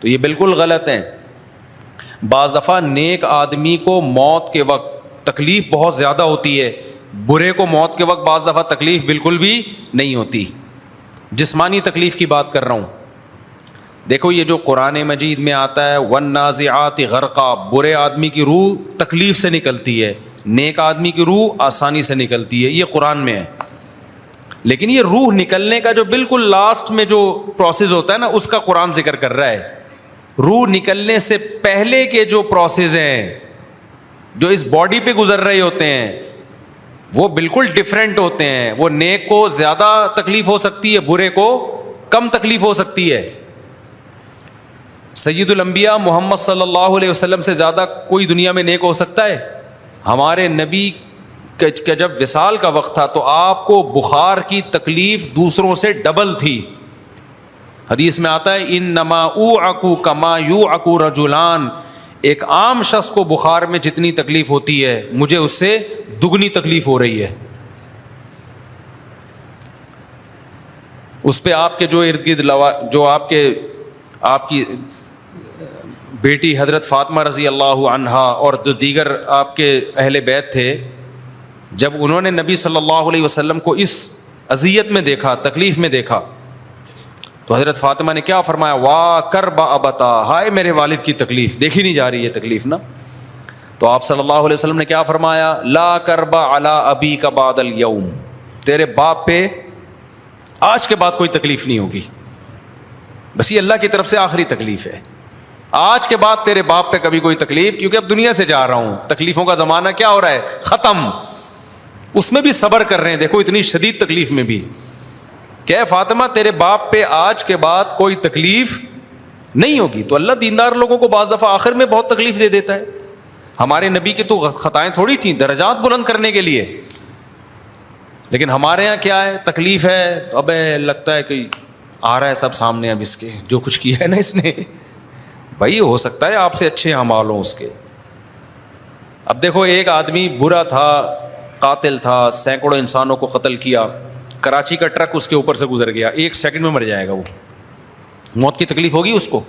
تو یہ بالکل غلط ہیں. بعض دفعہ نیک آدمی کو موت کے وقت تکلیف بہت زیادہ ہوتی ہے، برے کو موت کے وقت بعض دفعہ تکلیف بالکل بھی نہیں ہوتی. جسمانی تکلیف کی بات کر رہا ہوں. دیکھو یہ جو قرآن مجید میں آتا ہے والنازعات غرقا، برے آدمی کی روح تکلیف سے نکلتی ہے، نیک آدمی کی روح آسانی سے نکلتی ہے، یہ قرآن میں ہے. لیکن یہ روح نکلنے کا جو بالکل لاسٹ میں جو پروسیس ہوتا ہے نا، اس کا قرآن ذکر کر رہا ہے. روح نکلنے سے پہلے کے جو پروسیس ہیں جو اس باڈی پہ گزر رہے ہوتے ہیں وہ بالکل ڈفرینٹ ہوتے ہیں. وہ نیک کو زیادہ تکلیف ہو سکتی ہے، برے کو کم تکلیف ہو سکتی ہے. سید الانبیاء محمد صلی اللہ علیہ وسلم سے زیادہ کوئی دنیا میں نیک ہو سکتا ہے؟ ہمارے نبی کا جب وصال کا وقت تھا تو آپ کو بخار کی تکلیف دوسروں سے ڈبل تھی. حدیث میں آتا ہے انما اوعکو کما یوعکو رجلان، ایک عام شخص کو بخار میں جتنی تکلیف ہوتی ہے مجھے اس سے دگنی تکلیف ہو رہی ہے. اس پہ آپ کے جو ارد گرد جو آپ کی بیٹی حضرت فاطمہ رضی اللہ عنہا اور جو دیگر آپ کے اہل بیت تھے، جب انہوں نے نبی صلی اللہ علیہ وسلم کو اس اذیت میں دیکھا، تکلیف میں دیکھا، تو حضرت فاطمہ نے کیا فرمایا؟ واہ کرب ابتا، ہائے میرے والد کی تکلیف، دیکھی نہیں جا رہی ہے تکلیف نا. تو آپ صلی اللہ علیہ وسلم نے کیا فرمایا؟ لا کرب علی ابیک بعد الیوم، تیرے باپ پہ آج کے بعد کوئی تکلیف نہیں ہوگی. بس یہ اللہ کی طرف سے آخری تکلیف ہے، آج کے بعد تیرے باپ پہ کبھی کوئی تکلیف، کیونکہ اب دنیا سے جا رہا ہوں، تکلیفوں کا زمانہ کیا ہو رہا ہے؟ ختم. اس میں بھی صبر کر رہے ہیں، دیکھو اتنی شدید تکلیف میں بھی کہ فاطمہ تیرے باپ پہ آج کے بعد کوئی تکلیف نہیں ہوگی. تو اللہ دیندار لوگوں کو بعض دفعہ آخر میں بہت تکلیف دے دیتا ہے. ہمارے نبی کی تو خطائیں تھوڑی تھیں، درجات بلند کرنے کے لیے، لیکن ہمارے ہاں کیا ہے؟ تکلیف ہے تو اب لگتا ہے کہ آ رہا ہے سب سامنے، اب اس کے جو کچھ کیا ہے نا اس نے، بھائی ہو سکتا ہے آپ سے اچھے اعمال ہوں اس کے. اب دیکھو ایک آدمی برا تھا، قاتل تھا، سینکڑوں انسانوں کو قتل کیا، کراچی کا ٹرک اس کے اوپر سے گزر گیا، 1 سیکنڈ میں مر جائے گا، وہ موت کی تکلیف ہوگی اس کو.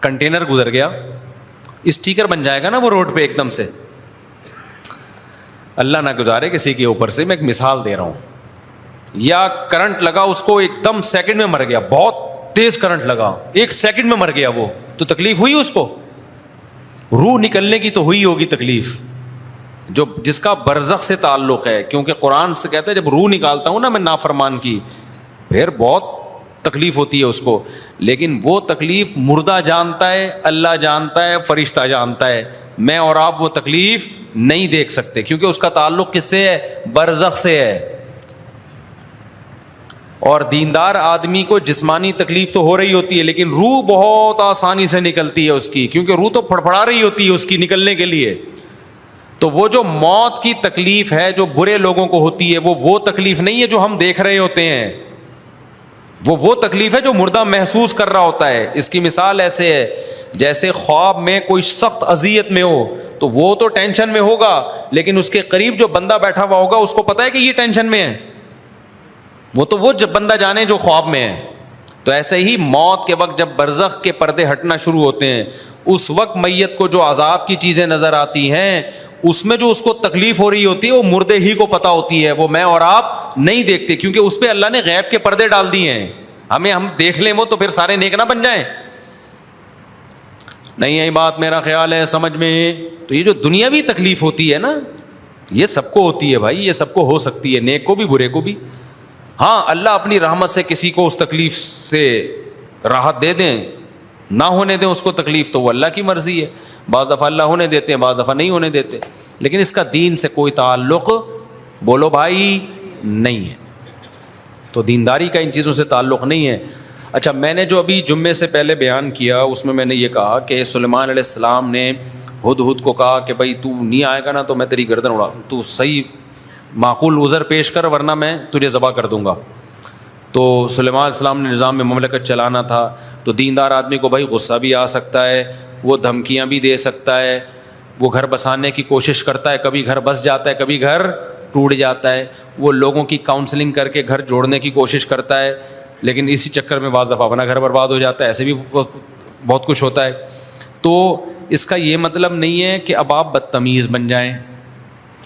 کنٹینر گزر گیا، اسٹیکر بن جائے گا نا وہ روڈ پہ ایک دم سے. اللہ نہ گزارے کسی کے اوپر سے، میں ایک مثال دے رہا ہوں. یا کرنٹ لگا اس کو، ایک دم سیکنڈ میں مر گیا، بہت تیز کرنٹ لگا، 1 سیکنڈ میں مر گیا وہ، تو تکلیف ہوئی اس کو؟ روح نکلنے کی تو ہوئی ہوگی تکلیف، جو جس کا برزخ سے تعلق ہے. کیونکہ قرآن سے کہتا ہے جب روح نکالتا ہوں نا میں نافرمان کی، پھر بہت تکلیف ہوتی ہے اس کو. لیکن وہ تکلیف مردہ جانتا ہے، اللہ جانتا ہے، فرشتہ جانتا ہے. میں اور آپ وہ تکلیف نہیں دیکھ سکتے، کیونکہ اس کا تعلق کس سے ہے؟ برزخ سے ہے. اور دیندار آدمی کو جسمانی تکلیف تو ہو رہی ہوتی ہے، لیکن روح بہت آسانی سے نکلتی ہے اس کی، کیونکہ روح تو پھڑپھڑا رہی ہوتی ہے اس کی نکلنے کے لیے. تو وہ جو موت کی تکلیف ہے جو برے لوگوں کو ہوتی ہے، وہ تکلیف نہیں ہے جو ہم دیکھ رہے ہوتے ہیں، وہ تکلیف ہے جو مردہ محسوس کر رہا ہوتا ہے. اس کی مثال ایسے ہے جیسے خواب میں کوئی سخت اذیت میں ہو تو وہ تو ٹینشن میں ہوگا، لیکن اس کے قریب جو بندہ بیٹھا ہوا ہوگا اس کو پتا ہے کہ یہ ٹینشن میں ہے، وہ جب بندہ جانے جو خواب میں ہے. تو ایسے ہی موت کے وقت جب برزخ کے پردے ہٹنا شروع ہوتے ہیں، اس وقت میت کو جو عذاب کی چیزیں نظر آتی ہیں، اس میں جو اس کو تکلیف ہو رہی ہوتی ہے وہ مردے ہی کو پتا ہوتی ہے، وہ میں اور آپ نہیں دیکھتے، کیونکہ اس پہ اللہ نے غیب کے پردے ڈال دیے ہیں. ہم دیکھ لیں وہ تو پھر سارے نیک نہ بن جائیں. نہیں یہی بات میرا خیال ہے سمجھ میں. تو یہ جو دنیاوی تکلیف ہوتی ہے نا، یہ سب کو ہوتی ہے بھائی، یہ سب کو ہو سکتی ہے، نیک کو بھی برے کو بھی. ہاں اللہ اپنی رحمت سے کسی کو اس تکلیف سے راحت دے دیں، نہ ہونے دیں اس کو تکلیف، تو وہ اللہ کی مرضی ہے. بعض دفعہ اللہ ہونے دیتے ہیں، بعض دفعہ نہیں ہونے دیتے، لیکن اس کا دین سے کوئی تعلق بولو بھائی نہیں ہے. تو دینداری کا ان چیزوں سے تعلق نہیں ہے. اچھا، میں نے جو ابھی جمعے سے پہلے بیان کیا اس میں نے یہ کہا کہ سلیمان علیہ السلام نے ہدہد کو کہا کہ بھائی تو نہیں آئے گا نا تو میں تیری گردن اڑا، تو صحیح معقول عذر پیش کر ورنہ میں تجھے ذبح کر دوں گا. تو سلیمان علیہ السلام نے نظام میں مملکت چلانا تھا، تو دیندار آدمی کو بھائی غصہ بھی آ سکتا ہے، وہ دھمکیاں بھی دے سکتا ہے، وہ گھر بسانے کی کوشش کرتا ہے، کبھی گھر بس جاتا ہے کبھی گھر ٹوٹ جاتا ہے. وہ لوگوں کی کاؤنسلنگ کر کے گھر جوڑنے کی کوشش کرتا ہے, لیکن اسی چکر میں بعض دفعہ اپنا گھر برباد ہو جاتا ہے. ایسے بھی بہت کچھ ہوتا ہے. تو اس کا یہ مطلب نہیں ہے کہ اب آپ بدتمیز بن جائیں.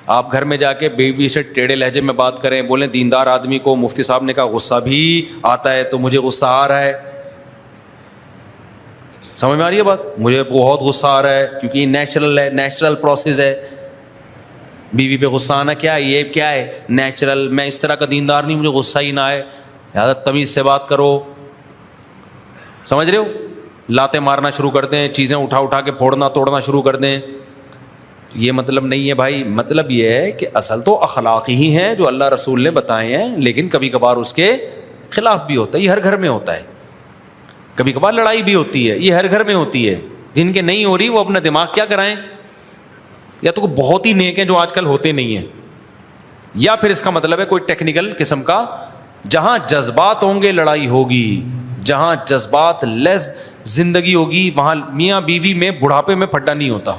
آپ گھر میں جا کے بیوی سے ٹیڑھے لہجے میں بات کریں, بولیں دیندار آدمی کو مفتی صاحب نے کہا غصہ بھی آتا ہے تو مجھے غصہ آ رہا ہے. سمجھ میں آ رہی ہے بات؟ مجھے بہت غصہ آ رہا ہے کیونکہ یہ نیچرل ہے, نیچرل پروسیس ہے. بیوی پہ غصہ آنا کیا ہے؟ یہ کیا ہے؟ نیچرل. میں اس طرح کا دیندار نہیں, مجھے غصہ ہی نہ آئے. لہٰذا تمیز سے بات کرو. سمجھ رہے ہو؟ لاتیں مارنا شروع کر دیں, چیزیں اٹھا اٹھا کے پھوڑنا توڑنا شروع کر دیں, یہ مطلب نہیں ہے بھائی. مطلب یہ ہے کہ اصل تو اخلاق ہی ہیں جو اللہ رسول نے بتائے ہیں, لیکن کبھی کبھار اس کے خلاف بھی ہوتا ہے. یہ ہر گھر میں ہوتا ہے. کبھی کبھار لڑائی بھی ہوتی ہے, یہ ہر گھر میں ہوتی ہے. جن کے نہیں ہو رہی وہ اپنا دماغ کیا کرائیں, یا تو کوئی بہت ہی نیک ہیں جو آج کل ہوتے نہیں ہیں, یا پھر اس کا مطلب ہے کوئی ٹیکنیکل قسم کا. جہاں جذبات ہوں گے لڑائی ہوگی, جہاں جذبات لیس زندگی ہوگی وہاں میاں بیوی میں بڑھاپے میں پھڈا نہیں ہوتا.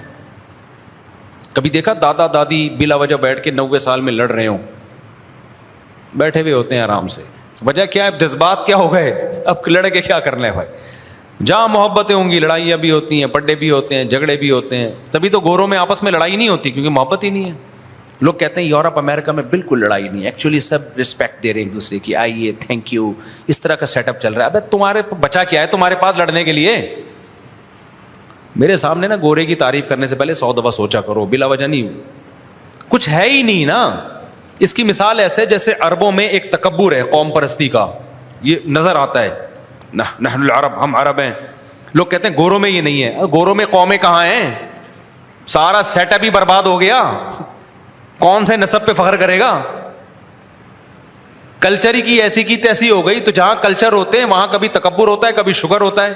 کبھی دیکھا دادا دادی بلا وجہ بیٹھ کے 90 سال میں لڑ رہے ہوں, بیٹھے ہوئے ہوتے ہیں آرام سے. وجہ کیا ہے؟ جذبات کیا ہو گئے, اب لڑ کے کیا کرنا ہے بھائی. جہاں محبتیں ہوں گی لڑائیاں بھی ہوتی ہیں, پڈے بھی ہوتے ہیں, جھگڑے بھی ہوتے ہیں. تبھی تو گوروں میں آپس میں لڑائی نہیں ہوتی, کیونکہ محبت ہی نہیں ہے. لوگ کہتے ہیں یورپ امریکہ میں بالکل لڑائی نہیں ہے, ایکچولی سب رسپیکٹ دے رہے ہیں ایک دوسرے کی, آئیے تھینک یو, اس طرح کا سیٹ اپ چل رہا ہے. ابے تمہارے بچا کیا ہے تمہارے پاس لڑنے کے لیے؟ میرے سامنے نا گورے کی تعریف کرنے سے پہلے 100 دفعہ سوچا کرو, بلا وجہ نہیں. کچھ ہے ہی نہیں نا. اس کی مثال ایسے جیسے عربوں میں ایک تکبر ہے قوم پرستی کا, یہ نظر آتا ہے. نحن العرب, ہم عرب ہیں. لوگ کہتے ہیں گوروں میں یہ نہیں ہے. گوروں میں قومیں کہاں ہیں؟ سارا سیٹ اپ ہی برباد ہو گیا. کون سے نسب پہ فخر کرے گا؟ کلچر ہی کی ایسی کی تیسی ہو گئی. تو جہاں کلچر ہوتے ہیں وہاں کبھی تکبر ہوتا ہے, کبھی شکر ہوتا ہے.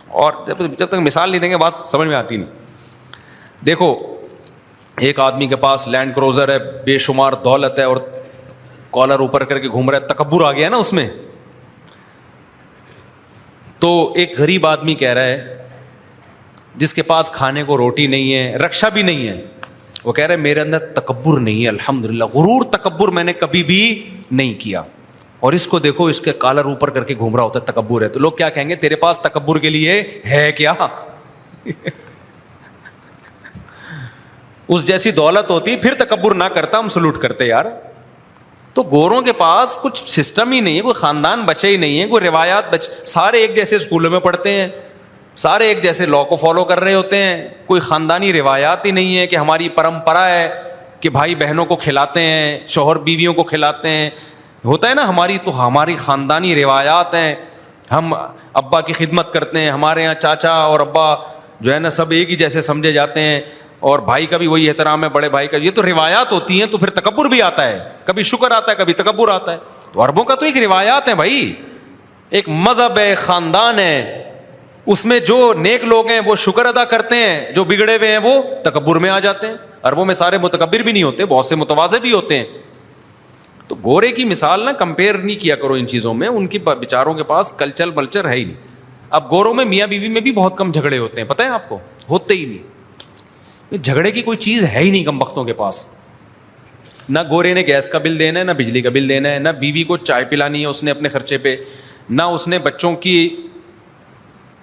اور جب تک مثال نہیں دیں گے بات سمجھ میں آتی نہیں. دیکھو ایک آدمی کے پاس لینڈ کروزر ہے, بے شمار دولت ہے, اور کالر اوپر کر کے گھوم رہا ہے, تکبر آ گیا نا اس میں. تو ایک غریب آدمی کہہ رہا ہے جس کے پاس کھانے کو روٹی نہیں ہے, رکشا بھی نہیں ہے, وہ کہہ رہے میرے اندر تکبر نہیں ہے الحمدللہ, غرور تکبر میں نے کبھی بھی نہیں کیا. اور اس کو دیکھو, اس کے کالر اوپر کر کے گھوم رہا ہوتا ہے, تکبر ہے. تو لوگ کیا کہیں گے, تیرے پاس تکبر کے لیے ہے کیا؟ اس جیسی دولت ہوتی پھر تکبر نہ کرتا, ہم سلوٹ کرتے یار. تو گوروں کے پاس کچھ سسٹم ہی نہیں ہے, کوئی خاندان بچے ہی نہیں ہے, کوئی روایات سارے ایک جیسے اسکولوں میں پڑھتے ہیں, سارے ایک جیسے لا کو فالو کر رہے ہوتے ہیں. کوئی خاندانی روایات ہی نہیں ہے کہ ہماری پرمپرا ہے کہ بھائی بہنوں کو کھلاتے ہیں, شوہر بیویوں کو کھلاتے ہیں. ہوتا ہے نا ہماری, تو ہماری خاندانی روایات ہیں, ہم ابا کی خدمت کرتے ہیں, ہمارے یہاں چاچا اور ابا جو ہے نا سب ایک ہی جیسے سمجھے جاتے ہیں, اور بھائی کا بھی وہی احترام ہے بڑے بھائی کا. یہ تو روایات ہوتی ہیں, تو پھر تکبر بھی آتا ہے, کبھی شکر آتا ہے, کبھی تکبر آتا ہے. تو عربوں کا تو ایک روایات ہے بھائی, ایک مذہب ہے, خاندان ہے. اس میں جو نیک لوگ ہیں وہ شکر ادا کرتے ہیں, جو بگڑے ہوئے ہیں وہ تکبر میں آ جاتے ہیں. عربوں میں سارے متکبر بھی نہیں ہوتے, بہت سے متواضع بھی ہوتے ہیں. تو گورے کی مثال نا کمپیئر نہیں کیا کرو ان چیزوں میں, ان کی بیچاروں کے پاس کلچر بلچر ہے ہی نہیں. اب گوروں میں میاں بیوی میں بھی بہت کم جھگڑے ہوتے ہیں, پتہ ہے آپ کو, ہوتے ہی نہیں. جھگڑے کی کوئی چیز ہے ہی نہیں کم بختوں کے پاس. نہ گورے نے گیس کا بل دینا ہے, نہ بجلی کا بل دینا ہے, نہ بیوی کو چائے پلانی ہے اس نے اپنے خرچے پہ, نہ اس نے بچوں کی,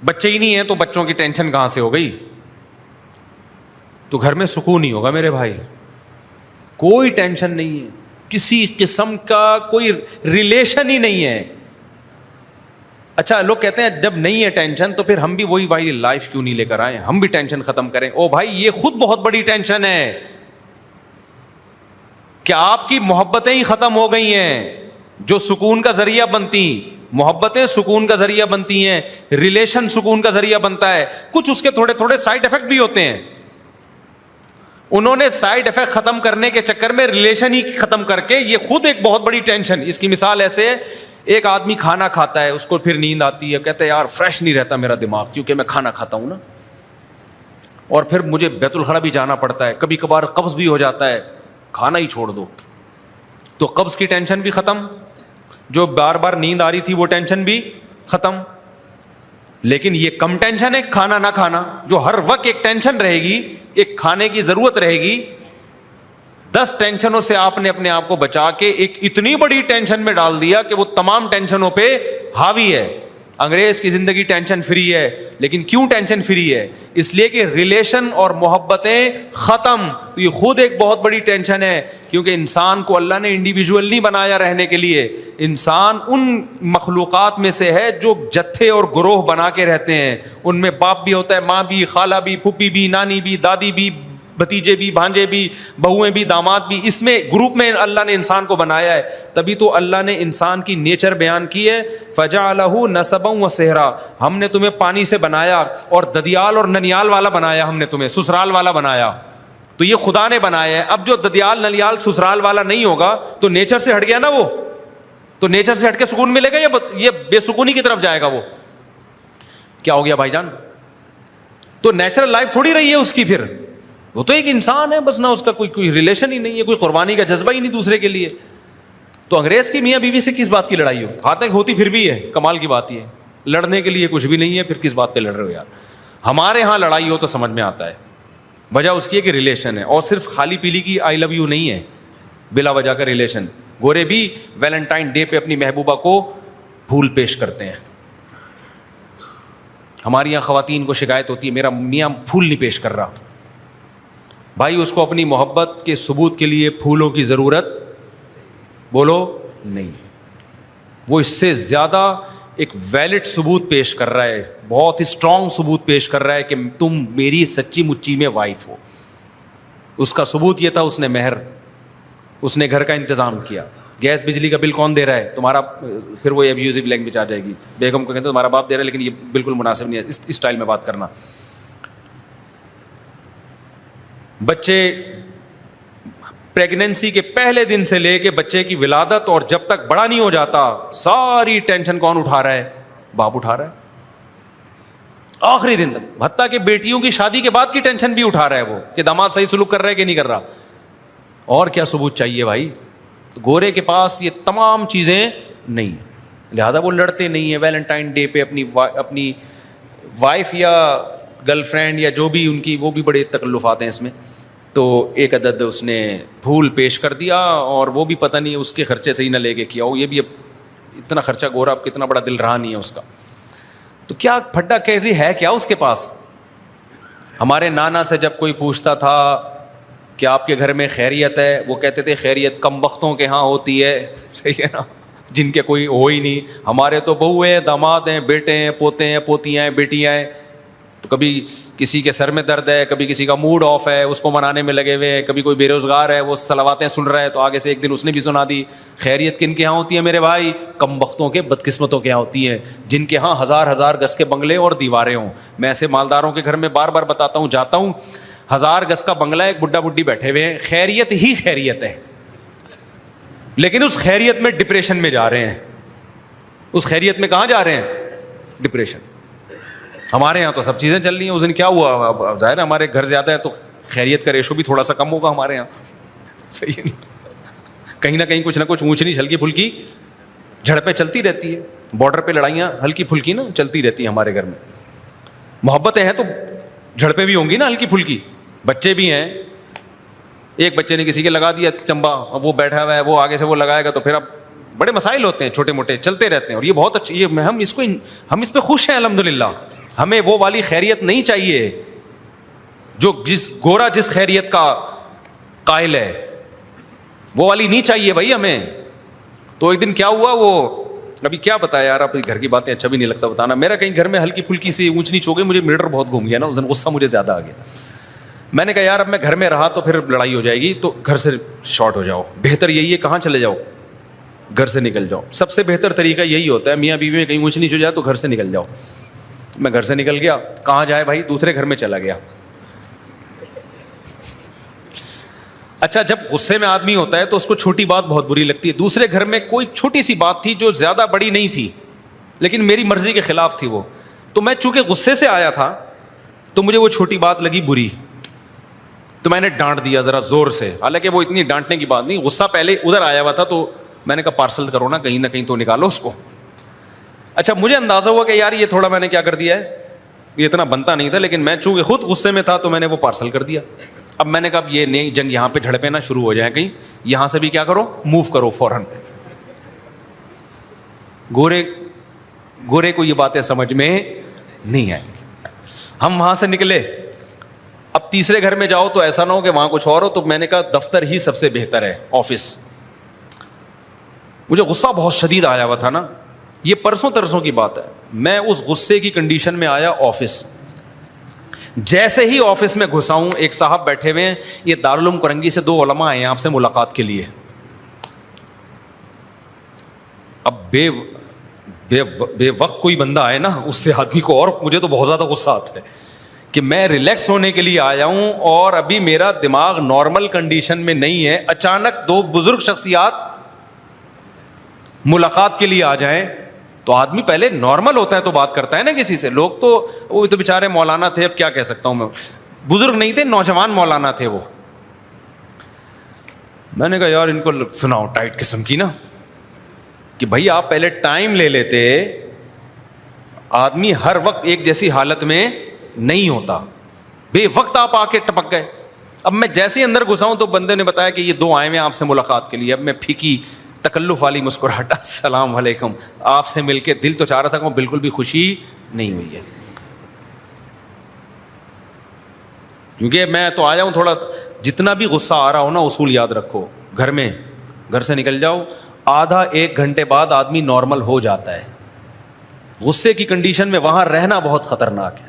بچے ہی نہیں ہیں تو بچوں کی ٹینشن کہاں سے ہو گئی. تو گھر میں سکون نہیں ہوگا میرے بھائی, کوئی ٹینشن نہیں ہے, کسی قسم کا کوئی ریلیشن ہی نہیں ہے. اچھا لوگ کہتے ہیں جب نہیں ہے ٹینشن تو پھر ہم بھی وہی بھائی لائف کیوں نہیں لے کر آئے, ہم بھی ٹینشن ختم کریں. او بھائی یہ خود بہت بڑی ٹینشن ہے کہ آپ کی محبتیں ہی ختم ہو گئی ہیں جو سکون کا ذریعہ بنتی. محبتیں سکون کا ذریعہ بنتی ہیں, ریلیشن سکون کا ذریعہ بنتا ہے. کچھ اس کے تھوڑے تھوڑے سائڈ افیکٹ بھی ہوتے ہیں. انہوں نے سائڈ افیکٹ ختم کرنے کے چکر میں ریلیشن ہی ختم کر کے, یہ خود ایک بہت بڑی ٹینشن. اس کی مثال ایسے ہے, ایک آدمی کھانا کھاتا ہے, اس کو پھر نیند آتی ہے, کہتا ہے یار فریش نہیں رہتا میرا دماغ کیونکہ میں کھانا کھاتا ہوں نا, اور پھر مجھے بیت الخلا بھی جانا پڑتا ہے, کبھی کبھار قبض بھی ہو جاتا ہے, کھانا ہی چھوڑ دو. تو قبض کی ٹینشن بھی ختم, جو بار بار نیند آ رہی تھی وہ ٹینشن بھی ختم. لیکن یہ کم ٹینشن ہے کھانا نہ کھانا, جو ہر وقت ایک ٹینشن رہے گی, ایک کھانے کی ضرورت رہے گی. 10 ٹینشنوں سے آپ نے اپنے آپ کو بچا کے ایک اتنی بڑی ٹینشن میں ڈال دیا کہ وہ تمام ٹینشنوں پہ حاوی ہے. انگریز کی زندگی ٹینشن فری ہے, لیکن کیوں ٹینشن فری ہے؟ اس لیے کہ ریلیشن اور محبتیں ختم. تو یہ خود ایک بہت بڑی ٹینشن ہے, کیونکہ انسان کو اللہ نے انڈیویجول نہیں بنایا رہنے کے لیے. انسان ان مخلوقات میں سے ہے جو جتھے اور گروہ بنا کے رہتے ہیں. ان میں باپ بھی ہوتا ہے, ماں بھی, خالہ بھی, پھوپھی بھی, نانی بھی, دادی بھی, بھتیجے بھی, بھانجے بھی, بہویں بھی, داماد بھی. اس میں گروپ میں اللہ نے انسان کو بنایا ہے. تبھی تو اللہ نے انسان کی نیچر بیان کی ہے, فجعلہ نسبا و صہرا. ہم نے تمہیں پانی سے بنایا اور ددیال اور ننیال والا بنایا, ہم نے تمہیں سسرال والا بنایا. تو یہ خدا نے بنایا ہے. اب جو ددیال ننیال سسرال والا نہیں ہوگا تو نیچر سے ہٹ گیا نا, وہ تو نیچر سے ہٹ کے سکون ملے گا یا یہ بے سکونی کی طرف جائے گا؟ وہ کیا ہو گیا بھائی جان؟ تو نیچرل لائف تھوڑی رہی ہے اس کی. پھر وہ تو ایک انسان ہے بس, نہ اس کا کوئی ریلیشن ہی نہیں ہے, کوئی قربانی کا جذبہ ہی نہیں دوسرے کے لیے. تو انگریز کی میاں بیوی سے کس بات کی لڑائی ہو؟ ہاتھ تک ہوتی پھر بھی ہے, کمال کی بات یہ ہے. لڑنے کے لیے کچھ بھی نہیں ہے, پھر کس بات پہ لڑ رہے ہو یار؟ ہمارے ہاں لڑائی ہو تو سمجھ میں آتا ہے. وجہ اس کی ہے کہ ریلیشن ہے, اور صرف خالی پیلی کی آئی لو یو نہیں ہے, بلا وجہ کا ریلیشن. گورے بھی ویلنٹائن ڈے پہ اپنی محبوبہ کو پھول پیش کرتے ہیں. ہماری یہاں خواتین کو شکایت ہوتی ہے میرا میاں پھول نہیں پیش کر رہا. بھائی اس کو اپنی محبت کے ثبوت کے لیے پھولوں کی ضرورت بولو نہیں. وہ اس سے زیادہ ایک ویلڈ ثبوت پیش کر رہا ہے, بہت اسٹرانگ ثبوت پیش کر رہا ہے کہ تم میری سچی مچی میں وائف ہو. اس کا ثبوت یہ تھا اس نے مہر, اس نے گھر کا انتظام کیا. گیس بجلی کا بل کون دے رہا ہے؟ تمہارا. پھر وہ ابیوزو لینگویج آ جائے گی, بیگم کو کہتے ہیں تمہارا باپ دے رہا ہے, لیکن یہ بالکل مناسب نہیں ہے اس اسٹائل میں بات کرنا. بچے پریگننسی کے پہلے دن سے لے کے بچے کی ولادت اور جب تک بڑا نہیں ہو جاتا, ساری ٹینشن کون اٹھا رہا ہے؟ باپ اٹھا رہا ہے. آخری دن تک, حتیٰ کہ بیٹیوں کی شادی کے بعد کی ٹینشن بھی اٹھا رہا ہے وہ, کہ داماد صحیح سلوک کر رہا ہے کہ نہیں کر رہا. اور کیا ثبوت چاہیے بھائی؟ گورے کے پاس یہ تمام چیزیں نہیں ہیں, لہذا وہ لڑتے نہیں ہیں. ویلنٹائن ڈے پہ اپنی وائف یا گرل فرینڈ یا جو بھی ان کی, وہ بھی بڑے تکلفات ہیں اس میں. تو ایک عدد اس نے پھول پیش کر دیا, اور وہ بھی پتہ نہیں اس کے خرچے سے ہی نہ لے کے کیا ہو. یہ بھی اب اتنا خرچہ, گورا اب کتنا بڑا دل رہا نہیں ہے اس کا. تو کیا پھڈا کہہ رہی ہے کیا اس کے پاس؟ ہمارے نانا سے جب کوئی پوچھتا تھا کہ آپ کے گھر میں خیریت ہے, وہ کہتے تھے خیریت کم بختوں کے ہاں ہوتی ہے. صحیح ہے نا, جن کے کوئی ہو ہی نہیں. ہمارے تو بہو ہیں, داماد ہیں, بیٹے ہیں, پوتے ہیں, پوتیاں ہیں, بیٹیاں ہیں. تو کبھی کسی کے سر میں درد ہے, کبھی کسی کا موڈ آف ہے, اس کو منانے میں لگے ہوئے ہیں. کبھی کوئی بے روزگار ہے, وہ صلواتیں سن رہا ہے, تو آگے سے ایک دن اس نے بھی سنا دی. خیریت کن کے ہاں ہوتی ہے میرے بھائی؟ کم بختوں کے, بدقسمتوں کے ہاں ہوتی ہیں, جن کے ہاں ہزار ہزار گز کے بنگلے اور دیواریں ہوں. میں ایسے مالداروں کے گھر میں بار بار بتاتا ہوں, جاتا ہوں, 1000 گز کا بنگلہ, ایک بڈھا بڈھی بیٹھے ہوئے ہیں, خیریت ہی خیریت ہے, لیکن اس خیریت میں ڈپریشن میں جا رہے ہیں. اس خیریت میں کہاں جا رہے ہیں؟ ڈپریشن. ہمارے یہاں تو سب چیزیں چل رہی ہیں. اس دن کیا ہوا؟ ظاہر ہے ہمارے گھر زیادہ ہے تو خیریت کا ریشو بھی تھوڑا سا کم ہوگا ہمارے یہاں. صحیح ہے, کہیں نہ کہیں کچھ نہ کچھ اونچ نیچ ہلکی پھلکی جھڑپیں چلتی رہتی ہے. بارڈر پہ لڑائیاں ہلکی پھلکی نا چلتی رہتی ہیں ہمارے گھر میں. محبتیں ہیں تو جھڑپیں بھی ہوں گی نا ہلکی پھلکی. بچے بھی ہیں, ایک بچے نے کسی کے لگا دیا چمبا, وہ بیٹھا ہوا ہے, وہ آگے سے وہ لگائے گا, تو پھر اب بڑے مسائل ہوتے ہیں, چھوٹے موٹے چلتے رہتے ہیں. اور یہ بہت اچھی, یہ ہم اس پہ خوش ہیں الحمدللہ. ہمیں وہ والی خیریت نہیں چاہیے جو گورا جس خیریت کا قائل ہے, وہ والی نہیں چاہیے بھائی ہمیں. تو ایک دن کیا ہوا, وہ ابھی کیا بتایا یار, آپ گھر کی باتیں اچھا بھی نہیں لگتا بتانا. میرا کہیں گھر میں ہلکی پھلکی سی اونچ نیچ ہو گئی, مجھے میٹر بہت گھوم گیا نا اس دن, غصہ مجھے زیادہ آ گیا. میں نے کہا یار اب میں گھر میں رہا تو پھر لڑائی ہو جائے گی, تو گھر سے شارٹ ہو جاؤ. بہتر یہی ہے, کہاں چلے جاؤ؟ گھر سے نکل جاؤ. سب سے بہتر طریقہ یہی ہوتا ہے, میاں بیوی میں کہیں اونچ نیچ ہو جائے تو گھر سے نکل جاؤ. میں گھر سے نکل گیا, کہاں جائے بھائی, دوسرے گھر میں چلا گیا. اچھا, جب غصے میں آدمی ہوتا ہے تو اس کو چھوٹی بات بہت بری لگتی ہے. دوسرے گھر میں کوئی چھوٹی سی بات تھی جو زیادہ بڑی نہیں تھی, لیکن میری مرضی کے خلاف تھی وہ, تو میں چونکہ غصے سے آیا تھا تو مجھے وہ چھوٹی بات لگی بری, تو میں نے ڈانٹ دیا ذرا زور سے. حالانکہ وہ اتنی ڈانٹنے کی بات نہیں, غصہ پہلے ادھر آیا ہوا تھا, تو میں نے کہا پارسل کرو نا, کہیں نہ کہیں تو نکالو اس کو. اچھا, مجھے اندازہ ہوا کہ یار یہ تھوڑا میں نے کیا کر دیا ہے, یہ اتنا بنتا نہیں تھا, لیکن میں چونکہ خود غصے میں تھا تو میں نے وہ پارسل کر دیا. اب میں نے کہا اب یہ نئی جنگ یہاں پہ جھڑپیں نہ شروع ہو جائیں کہیں, یہاں سے بھی کیا کرو, موو کرو فوراً. گورے کو یہ باتیں سمجھ میں نہیں آئیں گی. ہم وہاں سے نکلے, اب تیسرے گھر میں جاؤ تو ایسا نہ ہو کہ وہاں کچھ اور ہو, تو میں نے کہا دفتر ہی سب سے بہتر ہے, آفس. مجھے غصہ بہت شدید آیا ہوا تھا نا, یہ پرسوں ترسوں کی بات ہے. میں اس غصے کی کنڈیشن میں آیا آفس. جیسے ہی آفس میں گھسا ہوں, ایک صاحب بیٹھے ہوئے ہیں, یہ دارالعلوم کرنگی سے 2 علماء آئے ہیں آپ سے ملاقات کے لیے. اب بے وقت کوئی بندہ آئے نا, اس سے آدمی کو, اور مجھے تو بہت زیادہ غصہ آتا ہے کہ میں ریلیکس ہونے کے لیے آیا ہوں اور ابھی میرا دماغ نارمل کنڈیشن میں نہیں ہے, اچانک 2 بزرگ شخصیات ملاقات کے لیے آ جائیں تو آدمی پہلے نارمل ہوتا ہے تو بات کرتا ہے نا کسی سے. لوگ تو وہ تو بیچارے مولانا تھے, اب کیا کہہ سکتا ہوں میں, بزرگ نہیں تھے, نوجوان مولانا تھے وہ. میں نے کہا یار ان کو سناؤ ٹائٹ قسم کی نا, کہ بھائی آپ پہلے ٹائم لے لیتے, آدمی ہر وقت ایک جیسی حالت میں نہیں ہوتا, بے وقت آپ آ کے ٹپک گئے. اب میں جیسے ہی اندر گھسا ہوں تو بندے نے بتایا کہ یہ 2 آئے ہیں آپ سے ملاقات کے لیے. اب میں پھیکی تکلف والی مسکراہٹ, السلام علیکم, آپ سے مل کے دل تو چاہ رہا تھا کہ بالکل بھی خوشی نہیں ہوئی ہے, کیونکہ میں تو آیا ہوں تھوڑا, جتنا بھی غصہ آ رہا ہو نا, اصول یاد رکھو, گھر سے نکل جاؤ, آدھا 1 گھنٹے بعد آدمی نارمل ہو جاتا ہے. غصے کی کنڈیشن میں وہاں رہنا بہت خطرناک ہے.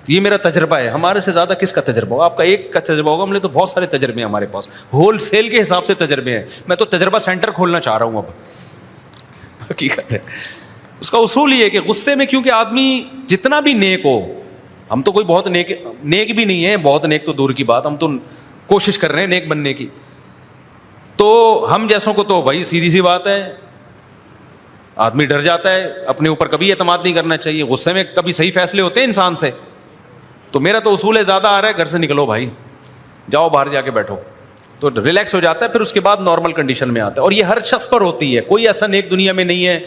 یہ میرا تجربہ ہے, ہمارے سے زیادہ کس کا تجربہ ہوگا, آپ کا ایک کا تجربہ ہوگا, ہم نے تو بہت سارے تجربے ہیں ہمارے پاس, ہول سیل کے حساب سے تجربے ہیں. میں تو تجربہ سینٹر کھولنا چاہ رہا ہوں اب, حقیقت ہے. اس کا اصول یہ ہے کہ غصے میں, کیونکہ آدمی جتنا بھی نیک ہو, ہم تو کوئی بہت نیک بھی نہیں ہے, بہت نیک تو دور کی بات, ہم تو کوشش کر رہے ہیں نیک بننے کی, تو ہم جیسوں کو تو بھائی سیدھی سی بات ہے, آدمی ڈر جاتا ہے, اپنے اوپر کبھی اعتماد نہیں کرنا چاہیے, غصے میں کبھی صحیح فیصلے ہوتے ہیں انسان سے. تو میرا تو اصول ہے, زیادہ آ رہا ہے گھر سے نکلو بھائی, جاؤ باہر جا کے بیٹھو, تو ریلیکس ہو جاتا ہے, پھر اس کے بعد نارمل کنڈیشن میں آتا ہے. اور یہ ہر شخص پر ہوتی ہے, کوئی ایسا نیک دنیا میں نہیں ہے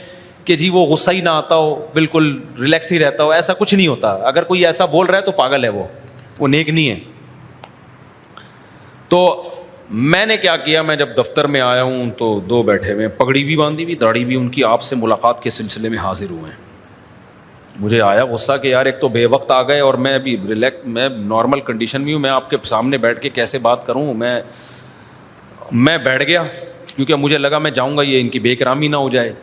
کہ جی وہ غصہ ہی نہ آتا ہو, بالکل ریلیکس ہی رہتا ہو, ایسا کچھ نہیں ہوتا. اگر کوئی ایسا بول رہا ہے تو پاگل ہے, وہ نیک نہیں ہے. تو میں نے کیا کیا, میں جب دفتر میں آیا ہوں تو 2 بیٹھے ہوئے, پگڑی بھی باندھی ہوئی, داڑھی بھی ان کی, آپ سے ملاقات کے سلسلے میں حاضر ہوئے ہیں. مجھے آیا غصہ کہ یار ایک تو بے وقت آ گئے, اور میں ابھی میں نارمل کنڈیشن میں ہوں, میں آپ کے سامنے بیٹھ کے کیسے بات کروں. میں بیٹھ گیا, کیونکہ مجھے لگا میں جاؤں گا یہ ان کی بے اکرامی نہ ہو جائے.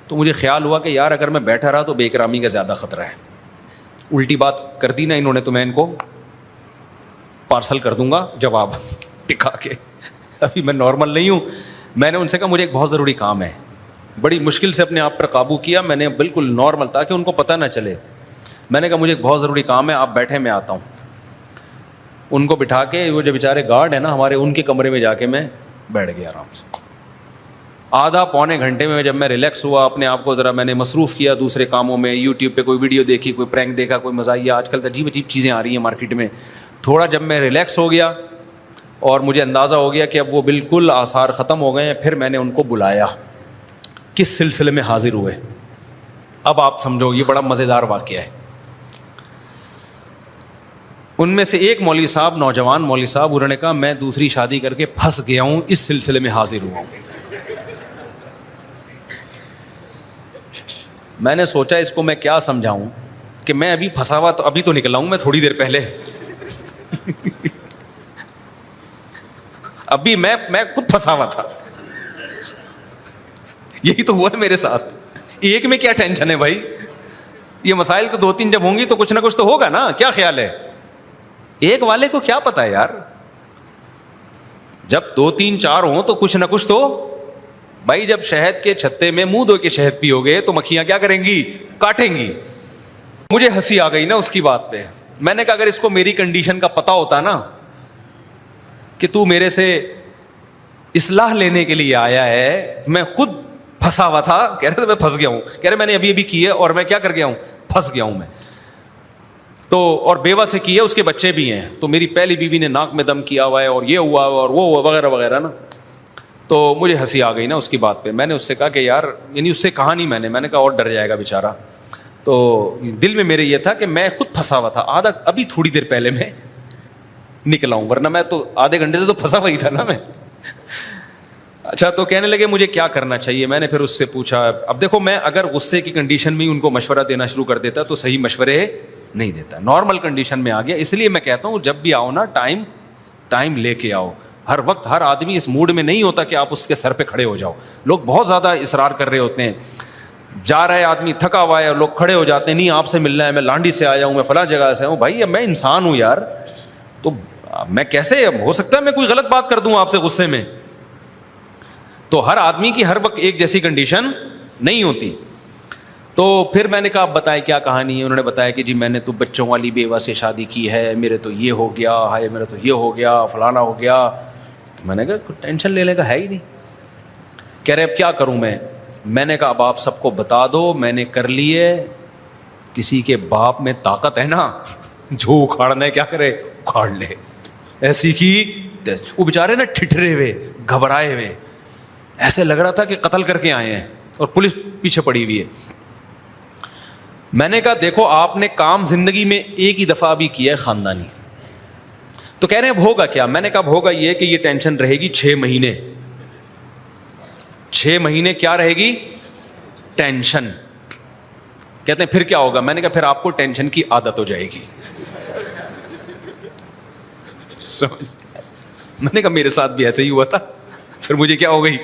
تو مجھے خیال ہوا کہ یار اگر میں بیٹھا رہا تو بے اکرامی کا زیادہ خطرہ ہے. الٹی بات کر دی نا انہوں نے, تو میں ان کو پارسل کر دوں گا جواب ٹکا کے. ابھی میں نارمل نہیں ہوں. میں نے ان سے کہا مجھے ایک بہت ضروری کام ہے. بڑی مشکل سے اپنے آپ پر قابو کیا, میں نے بالکل نارمل, تاکہ ان کو پتہ نہ چلے. میں نے کہا مجھے ایک بہت ضروری کام ہے, آپ بیٹھے, میں آتا ہوں. ان کو بٹھا کے, وہ جو بیچارے گارڈ ہیں نا ہمارے, ان کے کمرے میں جا کے میں بیٹھ گیا آرام سے. آدھا پونے گھنٹے میں جب میں ریلیکس ہوا, اپنے آپ کو ذرا میں نے مصروف کیا دوسرے کاموں میں, یوٹیوب پہ کوئی ویڈیو دیکھی, کوئی پرینک دیکھا, کوئی مزاحیہ, آج کل عجیب عجیب چیزیں آ رہی ہیں مارکیٹ میں. تھوڑا جب میں ریلیکس ہو گیا اور مجھے اندازہ ہو گیا کہ اب وہ بالکل آثار ختم ہو گئے ہیں, پھر میں نے ان کو بلایا. کس سلسلے میں حاضر ہوئے, اب آپ سمجھو, یہ بڑا مزیدار واقعہ ہے. ان میں سے ایک مولوی صاحب, نوجوان مولوی صاحب, انہوں نے کہا میں دوسری شادی کر کے پھنس گیا ہوں, اس سلسلے میں حاضر ہوا ہوں. میں نے سوچا اس کو میں کیا سمجھاؤں کہ میں ابھی پھنسا ہوا, تو ابھی تو نکلا ہوں میں تھوڑی دیر پہلے. ابھی میں خود پھنسا ہوا تھا. یہی تو ہوا ہے میرے ساتھ. ایک میں کیا ٹینشن ہے بھائی, یہ مسائل تو 2-3 جب ہوں گی تو کچھ نہ کچھ تو ہوگا نا. کیا خیال ہے, ایک والے کو کیا پتا ہے یار, جب 2-3-4 ہوں تو کچھ نہ کچھ تو بھائی. جب شہد کے چھتے میں منہ دھو کے شہد پیو گے تو مکھیاں کیا کریں گی, کاٹیں گی. مجھے ہنسی آ گئی نا اس کی بات پہ. میں نے کہا اگر اس کو میری کنڈیشن کا پتا ہوتا نا کہ تو میرے سے اصلاح لینے کے لیے آیا ہے, میں خود پھنسا ہوا تھا. کہہ رہے تھے میں پھنس گیا ہوں, کہہ رہے میں نے ابھی کی ہے اور میں کیا کر گیا ہوں, پھنس گیا ہوں میں تو. اور بیوہ سے کی ہے, اس کے بچے بھی ہیں, تو میری پہلی بیوی نے ناک میں دم کیا ہوا ہے, اور یہ ہوا اور وہ وغیرہ وغیرہ نا. تو مجھے ہنسی آ گئی نا اس کی بات پہ. میں نے اس سے کہا کہ یار, یعنی اس سے کہا نہیں میں نے کہا اور ڈر جائے گا بیچارہ. تو دل میں میرے یہ تھا کہ میں خود پھنسا ہوا تھا, ابھی تھوڑی دیر پہلے میں نکلا ہوں, ورنہ میں تو آدھے گھنٹے سے تو پھنسا وہی تھا نا میں. اچھا, تو کہنے لگے مجھے کیا کرنا چاہیے. میں نے پھر اس سے پوچھا. اب دیکھو, میں اگر غصے کی کنڈیشن میں ان کو مشورہ دینا شروع کر دیتا تو صحیح مشورے نہیں دیتا. نارمل کنڈیشن میں آ گیا, اس لیے میں کہتا ہوں جب بھی آؤ نا ٹائم لے کے آؤ. ہر وقت ہر آدمی اس موڈ میں نہیں ہوتا کہ آپ اس کے سر پہ کھڑے ہو جاؤ. لوگ بہت زیادہ اصرار کر رہے ہوتے ہیں. جا رہا ہے آدمی تھکا ہوا ہے اور لوگ کھڑے ہو جاتے ہیں, نہیں آپ سے ملنا ہے, میں لانڈی سے آیا ہوں, میں فلاں جگہ سے ہوں. بھائی اب میں انسان ہوں یار, تو میں کیسے, ہو سکتا ہے میں کوئی غلط بات کر دوں آپ سے غصے میں. تو ہر آدمی کی ہر وقت ایک جیسی کنڈیشن نہیں ہوتی. تو پھر میں نے کہا آپ بتائیں کیا کہانی ہے. انہوں نے بتایا کہ جی میں نے تو بچوں والی بیوہ سے شادی کی ہے, میرے تو یہ ہو گیا, ہائے میرا تو یہ ہو گیا, فلانا ہو گیا. میں نے کہا ٹینشن لینے کا ہے ہی نہیں. کہہ رہے اب کیا کروں میں نے کہا اب آپ سب کو بتا دو میں نے کر لیے. کسی کے باپ میں طاقت ہے نا, جو اکھاڑنا ہے کیا کرے اکھاڑ لے. ایسی کی وہ بیچارے نا ٹھٹرے ہوئے, گھبرائے ہوئے, ایسے لگ رہا تھا کہ قتل کر کے آئے ہیں اور پولیس پیچھے پڑی ہوئی ہے. میں نے کہا دیکھو آپ نے کام زندگی میں ایک ہی دفعہ بھی کیا ہے خاندانی. تو کہہ رہے ہیں اب ہوگا کیا. میں نے کہا اب ہوگا یہ کہ یہ ٹینشن رہے گی 6 مہینے. 6 مہینے کیا رہے گی ٹینشن. کہتے ہیں پھر کیا ہوگا. میں نے کہا پھر آپ کو ٹینشن کی عادت ہو جائے گی. میں نے کہا میرے ساتھ بھی ایسے ہی ہوا تھا, پھر مجھے کیا ہو گئی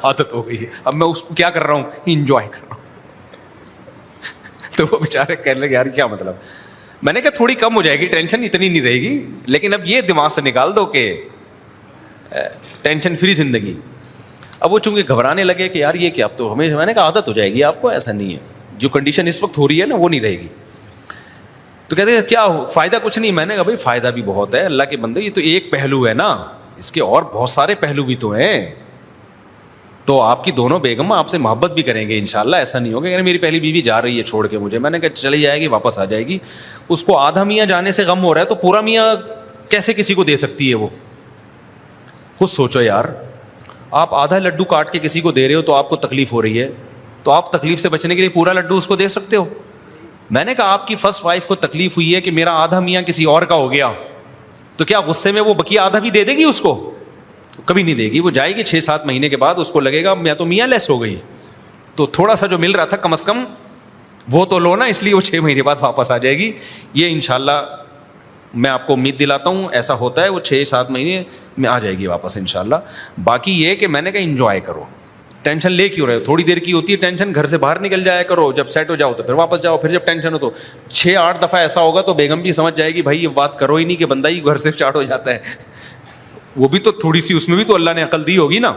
عادت ہو گئی ہے. اب میں اس کو کیا کر رہا ہوں انجوائے کر رہا ہوں. تو وہ بیچارے کہنے لگے یار کیا مطلب. میں نے کہا تھوڑی کم ہو جائے گی ٹینشن, اتنی نہیں رہے گی, لیکن اب یہ دماغ سے نکال دو کہ ٹینشن فری زندگی. اب وہ چونکہ گھبرانے لگے کہ یار یہ کیا, اب تو ہمیں, میں نے کہا عادت ہو جائے گی آپ کو, ایسا نہیں ہے, جو کنڈیشن اس وقت ہو رہی ہے نا وہ نہیں رہے گی. تو کہتے ہیں کیا فائدہ کچھ نہیں. میں نے کہا بھائی فائدہ بھی بہت ہے اللہ کے بندے, یہ تو ایک پہلو ہے نا, اس کے اور بہت سارے پہلو بھی تو ہیں. تو آپ کی دونوں بیگم آپ سے محبت بھی کریں گے انشاءاللہ. ایسا نہیں ہوگا کہ میری پہلی بیوی جا رہی ہے چھوڑ کے مجھے. میں نے کہا چلی جائے گی واپس آ جائے گی. اس کو آدھا میاں جانے سے غم ہو رہا ہے تو پورا میاں کیسے کسی کو دے سکتی ہے وہ. خود سوچو یار, آپ آدھا لڈو کاٹ کے کسی کو دے رہے ہو تو آپ کو تکلیف ہو رہی ہے, تو آپ تکلیف سے بچنے کے لیے پورا لڈو اس کو دے سکتے ہو. میں نے کہا آپ کی فرسٹ وائف کو تکلیف ہوئی ہے کہ میرا آدھا میاں کسی اور کا ہو گیا, تو کیا غصے میں وہ بقیہ آدھا بھی دے دے گی اس کو؟ کبھی نہیں دے گی. وہ جائے گی 6-7 مہینے کے بعد, اس کو لگے گا میں تو میاں لیس ہو گئی, تو تھوڑا سا جو مل رہا تھا کم از کم وہ تو لو نا, اس لیے وہ 6 مہینے بعد واپس آ جائے گی. یہ انشاءاللہ میں آپ کو امید دلاتا ہوں ایسا ہوتا ہے, وہ 6-7 مہینے میں آ جائے گی واپس انشاءاللہ. باقی یہ کہ میں نے کہا انجوائے کرو, ٹینشن لے کیوں رہے ہو. تھوڑی دیر کی ہوتی ہے ٹینشن, گھر سے باہر نکل جایا کرو, جب سیٹ ہو جاؤ تو پھر واپس جاؤ. پھر جب ٹینشن ہو تو 6-8 دفعہ ایسا ہوگا تو بیگم بھی سمجھ جائے گی بھائی یہ بات کرو ہی نہیں, کہ بندہ ہی گھر سے اسٹارٹ ہو جاتا ہے. وہ بھی تو تھوڑی سی اس میں بھی تو اللہ نے عقل دی ہوگی نا.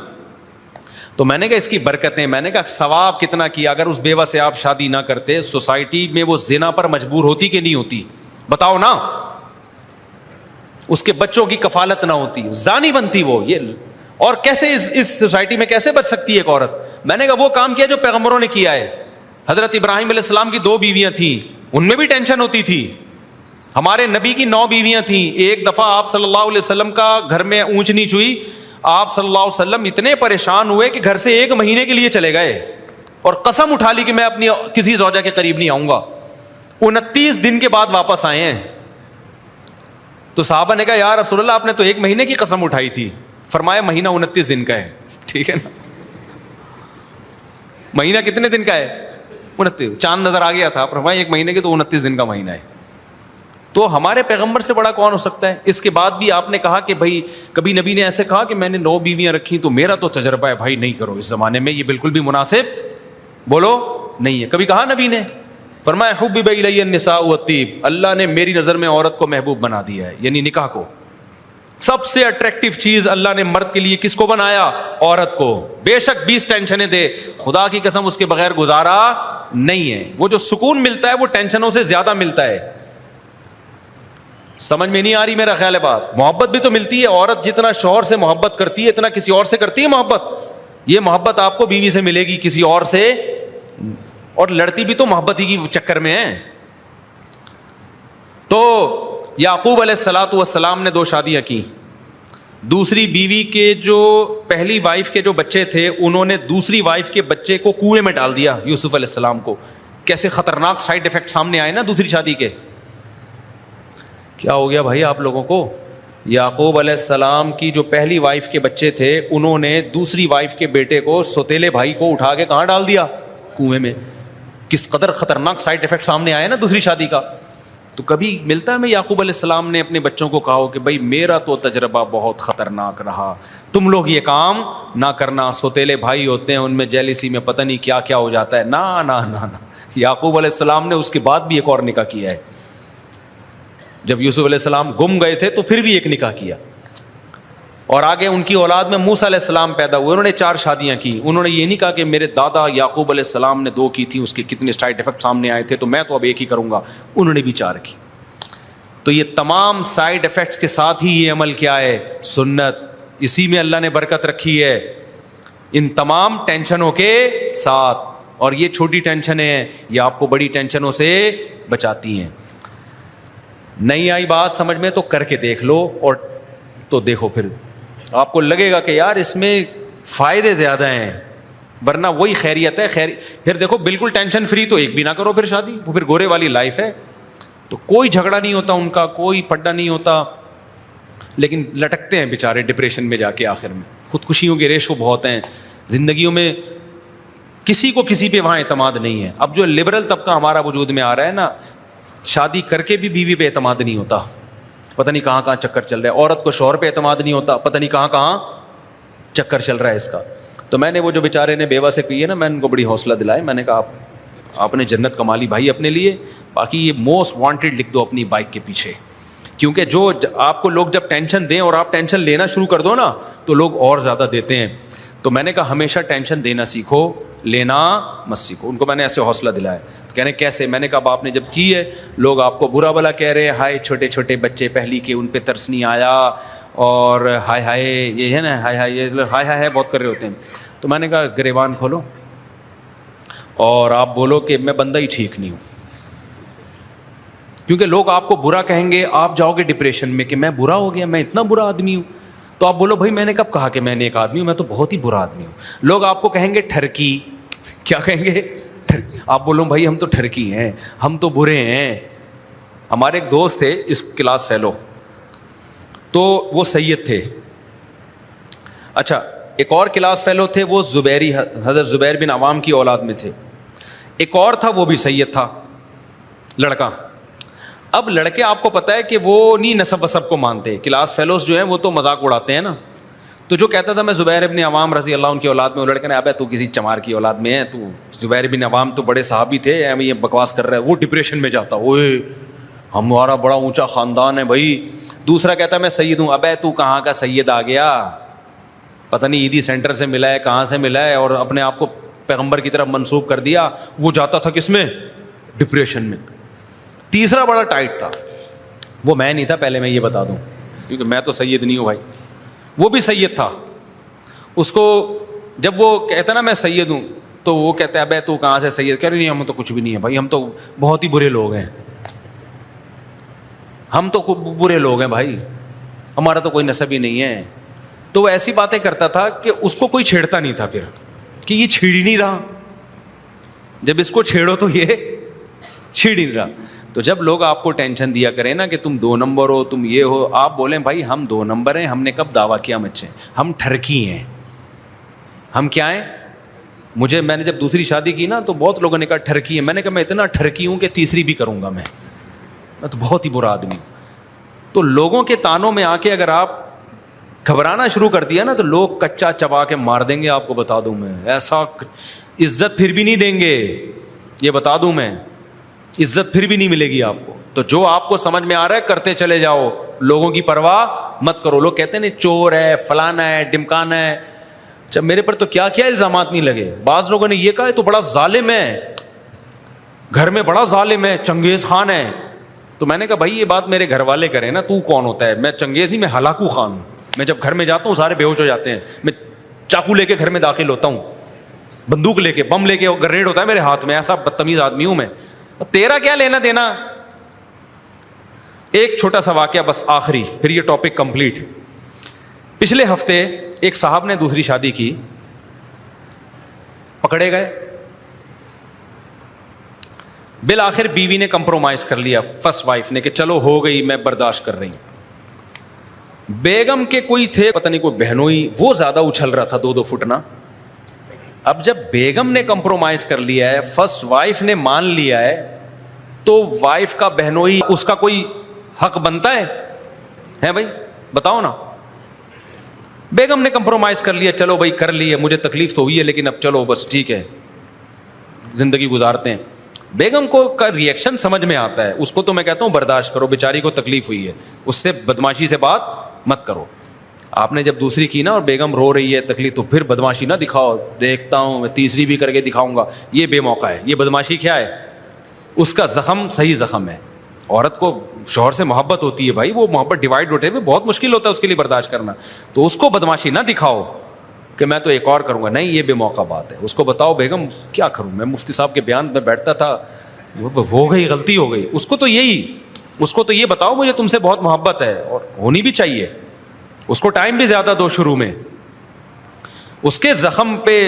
تو میں نے کہا اس کی برکتیں, میں نے کہا ثواب کتنا کیا. اگر اس بیوہ سے آپ شادی نہ کرتے, سوسائٹی میں وہ زنا پر مجبور ہوتی کہ نہیں ہوتی بتاؤ نا. اس کے بچوں کی کفالت نہ ہوتی, زانی بنتی وہ. یہ اور کیسے اس سوسائٹی میں کیسے بچ سکتی ہے ایک عورت. میں نے کہا وہ کام کیا جو پیغمبروں نے کیا ہے. حضرت ابراہیم علیہ السلام کی 2 بیویاں تھیں, ان میں بھی ٹینشن ہوتی تھی. ہمارے نبی کی 9 بیویاں تھیں. ایک دفعہ آپ صلی اللہ علیہ وسلم کا گھر میں اونچ نیچ ہوئی, آپ صلی اللہ علیہ وسلم اتنے پریشان ہوئے کہ گھر سے 1 مہینے کے لیے چلے گئے اور قسم اٹھا لی کہ میں اپنی کسی زوجہ کے قریب نہیں آؤں گا. 29 دن کے بعد واپس آئے ہیں. تو صحابہ نے کہا یا رسول اللہ آپ نے تو 1 مہینے کی قسم اٹھائی تھی. فرمایا مہینہ 29 دن کا ہے. ٹھیک ہے نا, مہینہ کتنے دن کا ہے 29. چاند نظر آ گیا تھا, فرمایا 1 مہینے کے تو 29 دن کا مہینہ ہے. تو ہمارے پیغمبر سے بڑا کون ہو سکتا ہے. اس کے بعد بھی آپ نے کہا کہ بھائی کبھی نبی نے ایسے کہا کہ میں نے 9 بیویاں رکھی تو میرا تو تجربہ ہے بھائی نہیں کرو اس زمانے میں, یہ بالکل بھی مناسب بولو نہیں ہے. کبھی کہا نبی نے؟ فرمایا حبب الی النساء والطیب, اللہ نے میری نظر میں عورت کو محبوب بنا دیا ہے, یعنی نکاح کو. سب سے اٹریکٹیو چیز اللہ نے مرد کے لیے کس کو بنایا؟ عورت کو. بے شک 20 ٹینشنیں دے, خدا کی قسم اس کے بغیر گزارا نہیں ہے. وہ جو سکون ملتا ہے وہ ٹینشنوں سے زیادہ ملتا ہے. سمجھ میں نہیں آ رہی میرا خیال ہے بات. محبت بھی تو ملتی ہے. عورت جتنا شوہر سے محبت کرتی ہے اتنا کسی اور سے کرتی ہے محبت. یہ محبت آپ کو بیوی سے ملے گی, کسی اور سے. اور لڑتی بھی تو محبت ہی کی چکر میں ہے. تو یعقوب علیہ الصلوۃ والسلام نے 2 شادیاں کی. دوسری بیوی کے جو پہلی وائف کے جو بچے تھے انہوں نے دوسری وائف کے بچے کو کنویں میں ڈال دیا یوسف علیہ السلام کو. کیسے خطرناک سائیڈ افیکٹ سامنے آئے نا دوسری شادی کے. کیا ہو گیا بھائی آپ لوگوں کو؟ یعقوب علیہ السلام کی جو پہلی وائف کے بچے تھے انہوں نے دوسری وائف کے بیٹے کو سوتیلے بھائی کو اٹھا کے کہاں ڈال دیا؟ کنویں میں. کس قدر خطرناک سائڈ افیکٹ سامنے آیا نا دوسری شادی کا. تو کبھی ملتا ہے میں یعقوب علیہ السلام نے اپنے بچوں کو کہا ہو کہ بھائی میرا تو تجربہ بہت خطرناک رہا, تم لوگ یہ کام نہ کرنا, سوتیلے بھائی ہوتے ہیں ان میں جیلیسی میں پتہ نہیں کیا کیا ہو جاتا ہے. نا نا نا نا, یعقوب علیہ السلام نے اس کے بعد بھی ایک اور نکاح کیا ہے. جب یوسف علیہ السلام گم گئے تھے تو پھر بھی ایک نکاح کیا, اور آگے ان کی اولاد میں موسیٰ علیہ السلام پیدا ہوئے, انہوں نے 4 شادیاں کی. انہوں نے یہ نہیں کہا کہ میرے دادا یعقوب علیہ السلام نے 2 کی تھیں, اس کے کتنے سائڈ افیکٹ سامنے آئے تھے تو میں تو اب ایک ہی کروں گا. انہوں نے بھی 4 کی. تو یہ تمام سائڈ افیکٹس کے ساتھ ہی یہ عمل کیا ہے؟ سنت. اسی میں اللہ نے برکت رکھی ہے, ان تمام ٹینشنوں کے ساتھ. اور یہ چھوٹی ٹینشنیں ہیں, یہ آپ کو بڑی ٹینشنوں سے بچاتی ہیں. نہیں آئی بات سمجھ میں تو کر کے دیکھ لو, اور تو دیکھو پھر آپ کو لگے گا کہ یار اس میں فائدے زیادہ ہیں, ورنہ وہی خیریت ہے. پھر دیکھو بالکل ٹینشن فری تو ایک بھی نہ کرو پھر شادی, وہ پھر گورے والی لائف ہے. تو کوئی جھگڑا نہیں ہوتا ان کا, کوئی پڈا نہیں ہوتا, لیکن لٹکتے ہیں بیچارے ڈپریشن میں جا کے آخر میں. خودکشیوں کے ریشو بہت ہیں زندگیوں میں, کسی کو کسی پہ وہاں اعتماد نہیں ہے. اب جو لبرل طبقہ ہمارا وجود میں آ رہا ہے نا, شادی کر کے بھی بیوی پہ اعتماد نہیں ہوتا, پتہ نہیں کہاں کہاں چکر چل رہا ہے. عورت کو شوہر پہ اعتماد نہیں ہوتا, پتہ نہیں کہاں کہاں چکر چل رہا ہے اس کا. تو میں نے وہ جو بیچارے نے بیوہ سے کی ہے نا, میں نے ان کو بڑی حوصلہ دلایا. میں نے کہا آپ نے جنت کما لی بھائی اپنے لیے, باقی یہ موسٹ وانٹیڈ لکھ دو اپنی بائک کے پیچھے, کیونکہ جو آپ کو لوگ جب ٹینشن دیں اور آپ ٹینشن لینا شروع کر دو نا تو لوگ اور زیادہ دیتے ہیں. تو میں نے کہا ہمیشہ ٹینشن دینا سیکھو, لینا مت سیکھو. ان کو میں نے ایسے حوصلہ دلایا. کہنے کیسے؟ میں نے کہا اب آپ نے جب کی ہے, لوگ آپ کو برا بلا کہہ رہے ہیں, ہائے چھوٹے چھوٹے بچے پہلی کے, ان پہ ترس نہیں آیا, اور ہائے ہائے یہ ہے نا, ہائے ہائے یہ ہائے ہائے بہت کر رہے ہوتے ہیں. تو میں نے کہا گریبان کھولو اور آپ بولو کہ میں بندہ ہی ٹھیک نہیں ہوں, کیونکہ لوگ آپ کو برا کہیں گے, آپ جاؤ گے ڈپریشن میں کہ میں برا ہو گیا, میں اتنا برا آدمی ہوں. تو آپ بولو بھائی میں نے کب کہا کہ میں نیک آدمی ہوں, میں تو بہت ہی برا آدمی ہوں. لوگ آپ کو کہیں گے ٹھرکی, کیا کہیں گے؟ آپ بولو بھائی ہم تو ٹھرکی ہیں, ہم تو برے ہیں. ہمارے ایک دوست تھے اس کلاس فیلو, تو وہ سید تھے. اچھا ایک اور کلاس فیلو تھے, وہ زبیری, حضرت زبیر بن عوام کی اولاد میں تھے. ایک اور تھا وہ بھی سید تھا, لڑکا. اب لڑکے آپ کو پتہ ہے کہ وہ نہیں نسب وسب کو مانتے. کلاس فیلوز جو ہیں وہ تو مذاق اڑاتے ہیں نا. تو جو کہتا تھا میں زبیر بن عوام رضی اللہ عنہ کی اولاد میں, وہ لڑکے نے ابے تو کسی چمار کی اولاد میں ہے, تو زبیر بن عوام تو بڑے صحابی تھے, یہ بکواس کر رہا ہے. وہ ڈپریشن میں جاتا, اوئے ہمارا بڑا اونچا خاندان ہے بھائی. دوسرا کہتا میں سید ہوں, ابے تو کہاں کا سید آ گیا, پتہ نہیں عیدی سینٹر سے ملا ہے, کہاں سے ملا ہے, اور اپنے آپ کو پیغمبر کی طرف منسوب کر دیا. وہ جاتا تھا کس میں؟ ڈپریشن میں. تیسرا بڑا ٹائٹ تھا, وہ میں نہیں تھا, پہلے میں یہ بتا دوں, کیونکہ میں تو سید نہیں ہوں بھائی. وہ بھی سید تھا. اس کو جب وہ کہتا نا میں سید ہوں, تو وہ کہتا ہے ابے تو کہاں سے سید؟ کہہ رہے نہیں ہم تو کچھ بھی نہیں ہے بھائی, ہم تو بہت ہی برے لوگ ہیں, ہم تو برے لوگ ہیں بھائی, ہمارا تو کوئی نسب ہی نہیں ہے. تو وہ ایسی باتیں کرتا تھا کہ اس کو کوئی چھیڑتا نہیں تھا پھر, کہ یہ چھیڑ ہی نہیں رہا, جب اس کو چھیڑو تو یہ چھیڑ ہی نہیں رہا. تو جب لوگ آپ کو ٹینشن دیا کریں نا کہ تم 2 نمبر ہو, تم یہ ہو, آپ بولیں بھائی ہم 2 نمبر ہیں, ہم نے کب دعویٰ کیا مجھ سے, ہم ٹھرکی ہیں. ہم کیا ہیں؟ میں نے جب دوسری شادی کی نا تو بہت لوگوں نے کہا ٹھرکی ہے. میں نے کہا میں اتنا ٹھرکی ہوں کہ تیسری بھی کروں گا, میں تو بہت ہی برا آدمی ہوں. تو لوگوں کے تانوں میں آ کے اگر آپ گھبرانا شروع کر دیا نا تو لوگ کچا چبا کے مار دیں گے, آپ کو بتا دوں میں. ایسا عزت پھر بھی نہیں دیں گے, یہ بتا دوں میں, عزت پھر بھی نہیں ملے گی آپ کو. تو جو آپ کو سمجھ میں آ رہا ہے کرتے چلے جاؤ, لوگوں کی پرواہ مت کرو. لوگ کہتے ہیں نہیں چور ہے, فلانا ہے, ڈمکانا ہے. جب میرے پر تو کیا کیا الزامات نہیں لگے. بعض لوگوں نے یہ کہا تو بڑا ظالم ہے, گھر میں بڑا ظالم ہے, چنگیز خان ہے. تو میں نے کہا بھائی یہ بات میرے گھر والے کریں نا, تو کون ہوتا ہے؟ میں چنگیز نہیں, میں ہلاکو خان ہوں. میں جب گھر میں جاتا ہوں سارے بے ہوش ہو جاتے ہیں. میں چاقو لے کے گھر میں داخل ہوتا ہوں, بندوق لے کے, بم لے کے, گریڈ ہوتا ہے میرے ہاتھ میں. ایسا بدتمیز آدمی ہوں میں. تیرا کیا لینا دینا. ایک چھوٹا سا واقعہ بس آخری, پھر یہ ٹاپک کمپلیٹ. پچھلے ہفتے ایک صاحب نے دوسری شادی کی, پکڑے گئے. بالآخر بیوی نے کمپرومائز کر لیا, فرسٹ وائف نے, کہ چلو ہو گئی, میں برداشت کر رہی ہوں. بیگم کے کوئی تھے پتہ نہیں کوئی بہنوئی, وہ زیادہ اچھل رہا تھا 2-2 فٹ نا. اب جب بیگم نے کمپرومائز کر لیا ہے, فرسٹ وائف نے مان لیا ہے, تو وائف کا بہنوئی اس کا کوئی حق بنتا ہے بھائی بتاؤ نا. بیگم نے کمپرومائز کر لیا, چلو بھائی کر لی ہے, مجھے تکلیف تو ہوئی ہے لیکن اب چلو بس ٹھیک ہے زندگی گزارتے ہیں. بیگم کو کا ریئیکشن سمجھ میں آتا ہے, اس کو تو میں کہتا ہوں برداشت کرو, بیچاری کو تکلیف ہوئی ہے, اس سے بدماشی سے بات مت کرو. آپ نے جب دوسری کی نا اور بیگم رو رہی ہے تکلیف, تو پھر بدماشی نہ دکھاؤ, دیکھتا ہوں میں تیسری بھی کر کے دکھاؤں گا, یہ بے موقع ہے. یہ بدماشی کیا ہے, اس کا زخم صحیح زخم ہے. عورت کو شوہر سے محبت ہوتی ہے بھائی, وہ محبت ڈیوائڈ ہوتے ہوئے بہت مشکل ہوتا ہے اس کے لیے برداشت کرنا, تو اس کو بدماشی نہ دکھاؤ کہ میں تو ایک اور کروں گا, نہیں یہ بے موقع بات ہے. اس کو بتاؤ بیگم کیا کروں میں, مفتی صاحب کے بیان میں بیٹھتا تھا, ہو گئی غلطی ہو گئی. اس کو تو یہ بتاؤ مجھے تم سے بہت محبت ہے, اور ہونی بھی چاہیے. اس کو ٹائم بھی زیادہ دو شروع میں, اس کے زخم پہ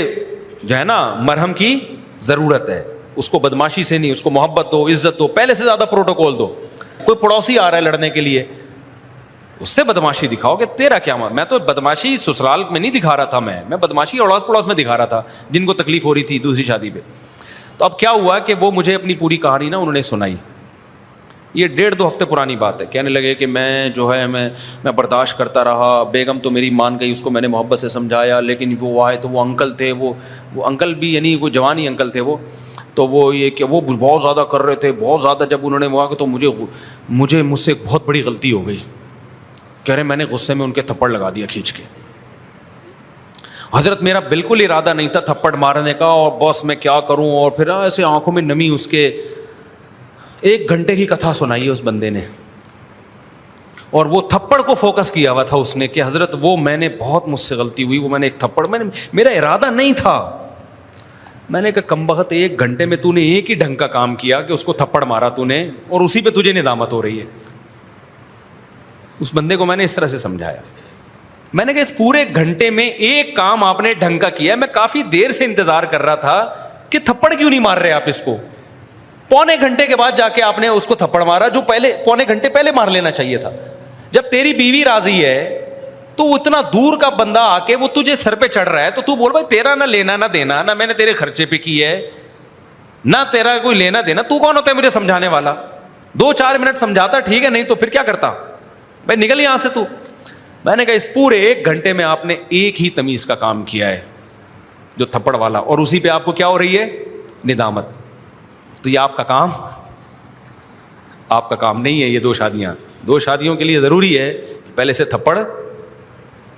جو ہے نا مرہم کی ضرورت ہے. اس کو بدماشی سے نہیں, اس کو محبت دو, عزت دو, پہلے سے زیادہ پروٹوکول دو. کوئی پڑوسی آ رہا ہے لڑنے کے لیے, اس سے بدماشی دکھاؤ کہ تیرا کیا میں تو بدماشی سسرال میں نہیں دکھا رہا تھا, میں بدماشی اڑوس پڑوس میں دکھا رہا تھا جن کو تکلیف ہو رہی تھی دوسری شادی پہ. تو اب کیا ہوا کہ وہ مجھے اپنی پوری کہانی نا انہوں نے سنائی. یہ 1.5-2 ہفتے پرانی بات ہے. کہنے لگے کہ میں جو ہے میں برداشت کرتا رہا, بیگم تو میری مان گئی, اس کو میں نے محبت سے سمجھایا, لیکن وہ آئے تو وہ انکل تھے, وہ انکل بھی یعنی کوئی جوانی انکل تھے وہ, تو وہ یہ کہ وہ بہت زیادہ کر رہے تھے, بہت زیادہ. جب انہوں نے وہاں کہ تو مجھ سے ایک بہت بڑی غلطی ہو گئی. کہہ رہے میں نے غصے میں ان کے تھپڑ لگا دیا کھینچ کے. حضرت میرا بالکل ارادہ نہیں تھا تھپڑ مارنے کا, اور بس میں کیا کروں. اور پھر ایسے آنکھوں میں نمی, اس کے 1 گھنٹے کی کتھا سنائی ہے اس بندے نے, اور وہ تھپڑ کو فوکس کیا ہوا تھا اس نے کہ حضرت وہ میں نے بہت مجھ سے غلطی ہوئی, وہ میں نے ایک تھپڑ, میرا ارادہ نہیں تھا. میں نے کہا کم بخت 1 گھنٹے میں تو نے ایک ہی ڈھنگ کا کام کیا کہ اس کو تھپڑ مارا تو نے, اور اسی پہ تجھے ندامت ہو رہی ہے. اس بندے کو میں نے اس طرح سے سمجھایا. میں نے کہا اس پورے گھنٹے میں ایک کام آپ نے ڈھنگ کا کیا, میں کافی دیر سے انتظار کر رہا تھا کہ تھپڑ کیوں نہیں مار رہے آپ اس کو. 1.25 گھنٹے کے بعد جا کے آپ نے اس کو تھپڑ مارا, جو پہلے 1.25 گھنٹے پہلے مار لینا چاہیے تھا. جب تیری بیوی راضی ہے تو اتنا دور کا بندہ آ کے وہ تجھے سر پہ چڑھ رہا ہے, تو تو بول بھائی تیرا نہ لینا نہ دینا, نہ میں نے تیرے خرچے پہ کی ہے, نہ تیرا کوئی لینا دینا. تو کون ہوتا ہے مجھے سمجھانے والا؟ 2-4 منٹ سمجھاتا ٹھیک ہے, نہیں تو پھر کیا کرتا بھائی, نکل یہاں سے تو. میں نے کہا اس پورے 1 گھنٹے میں آپ نے ایک ہی تمیز کا کام کیا ہے, جو تھپڑ والا, اور اسی پہ آپ کو کیا ہو رہی ہے, ندامت. تو یہ آپ کا کام نہیں ہے. یہ 2 شادیوں کے لیے ضروری ہے کہ پہلے سے تھپڑ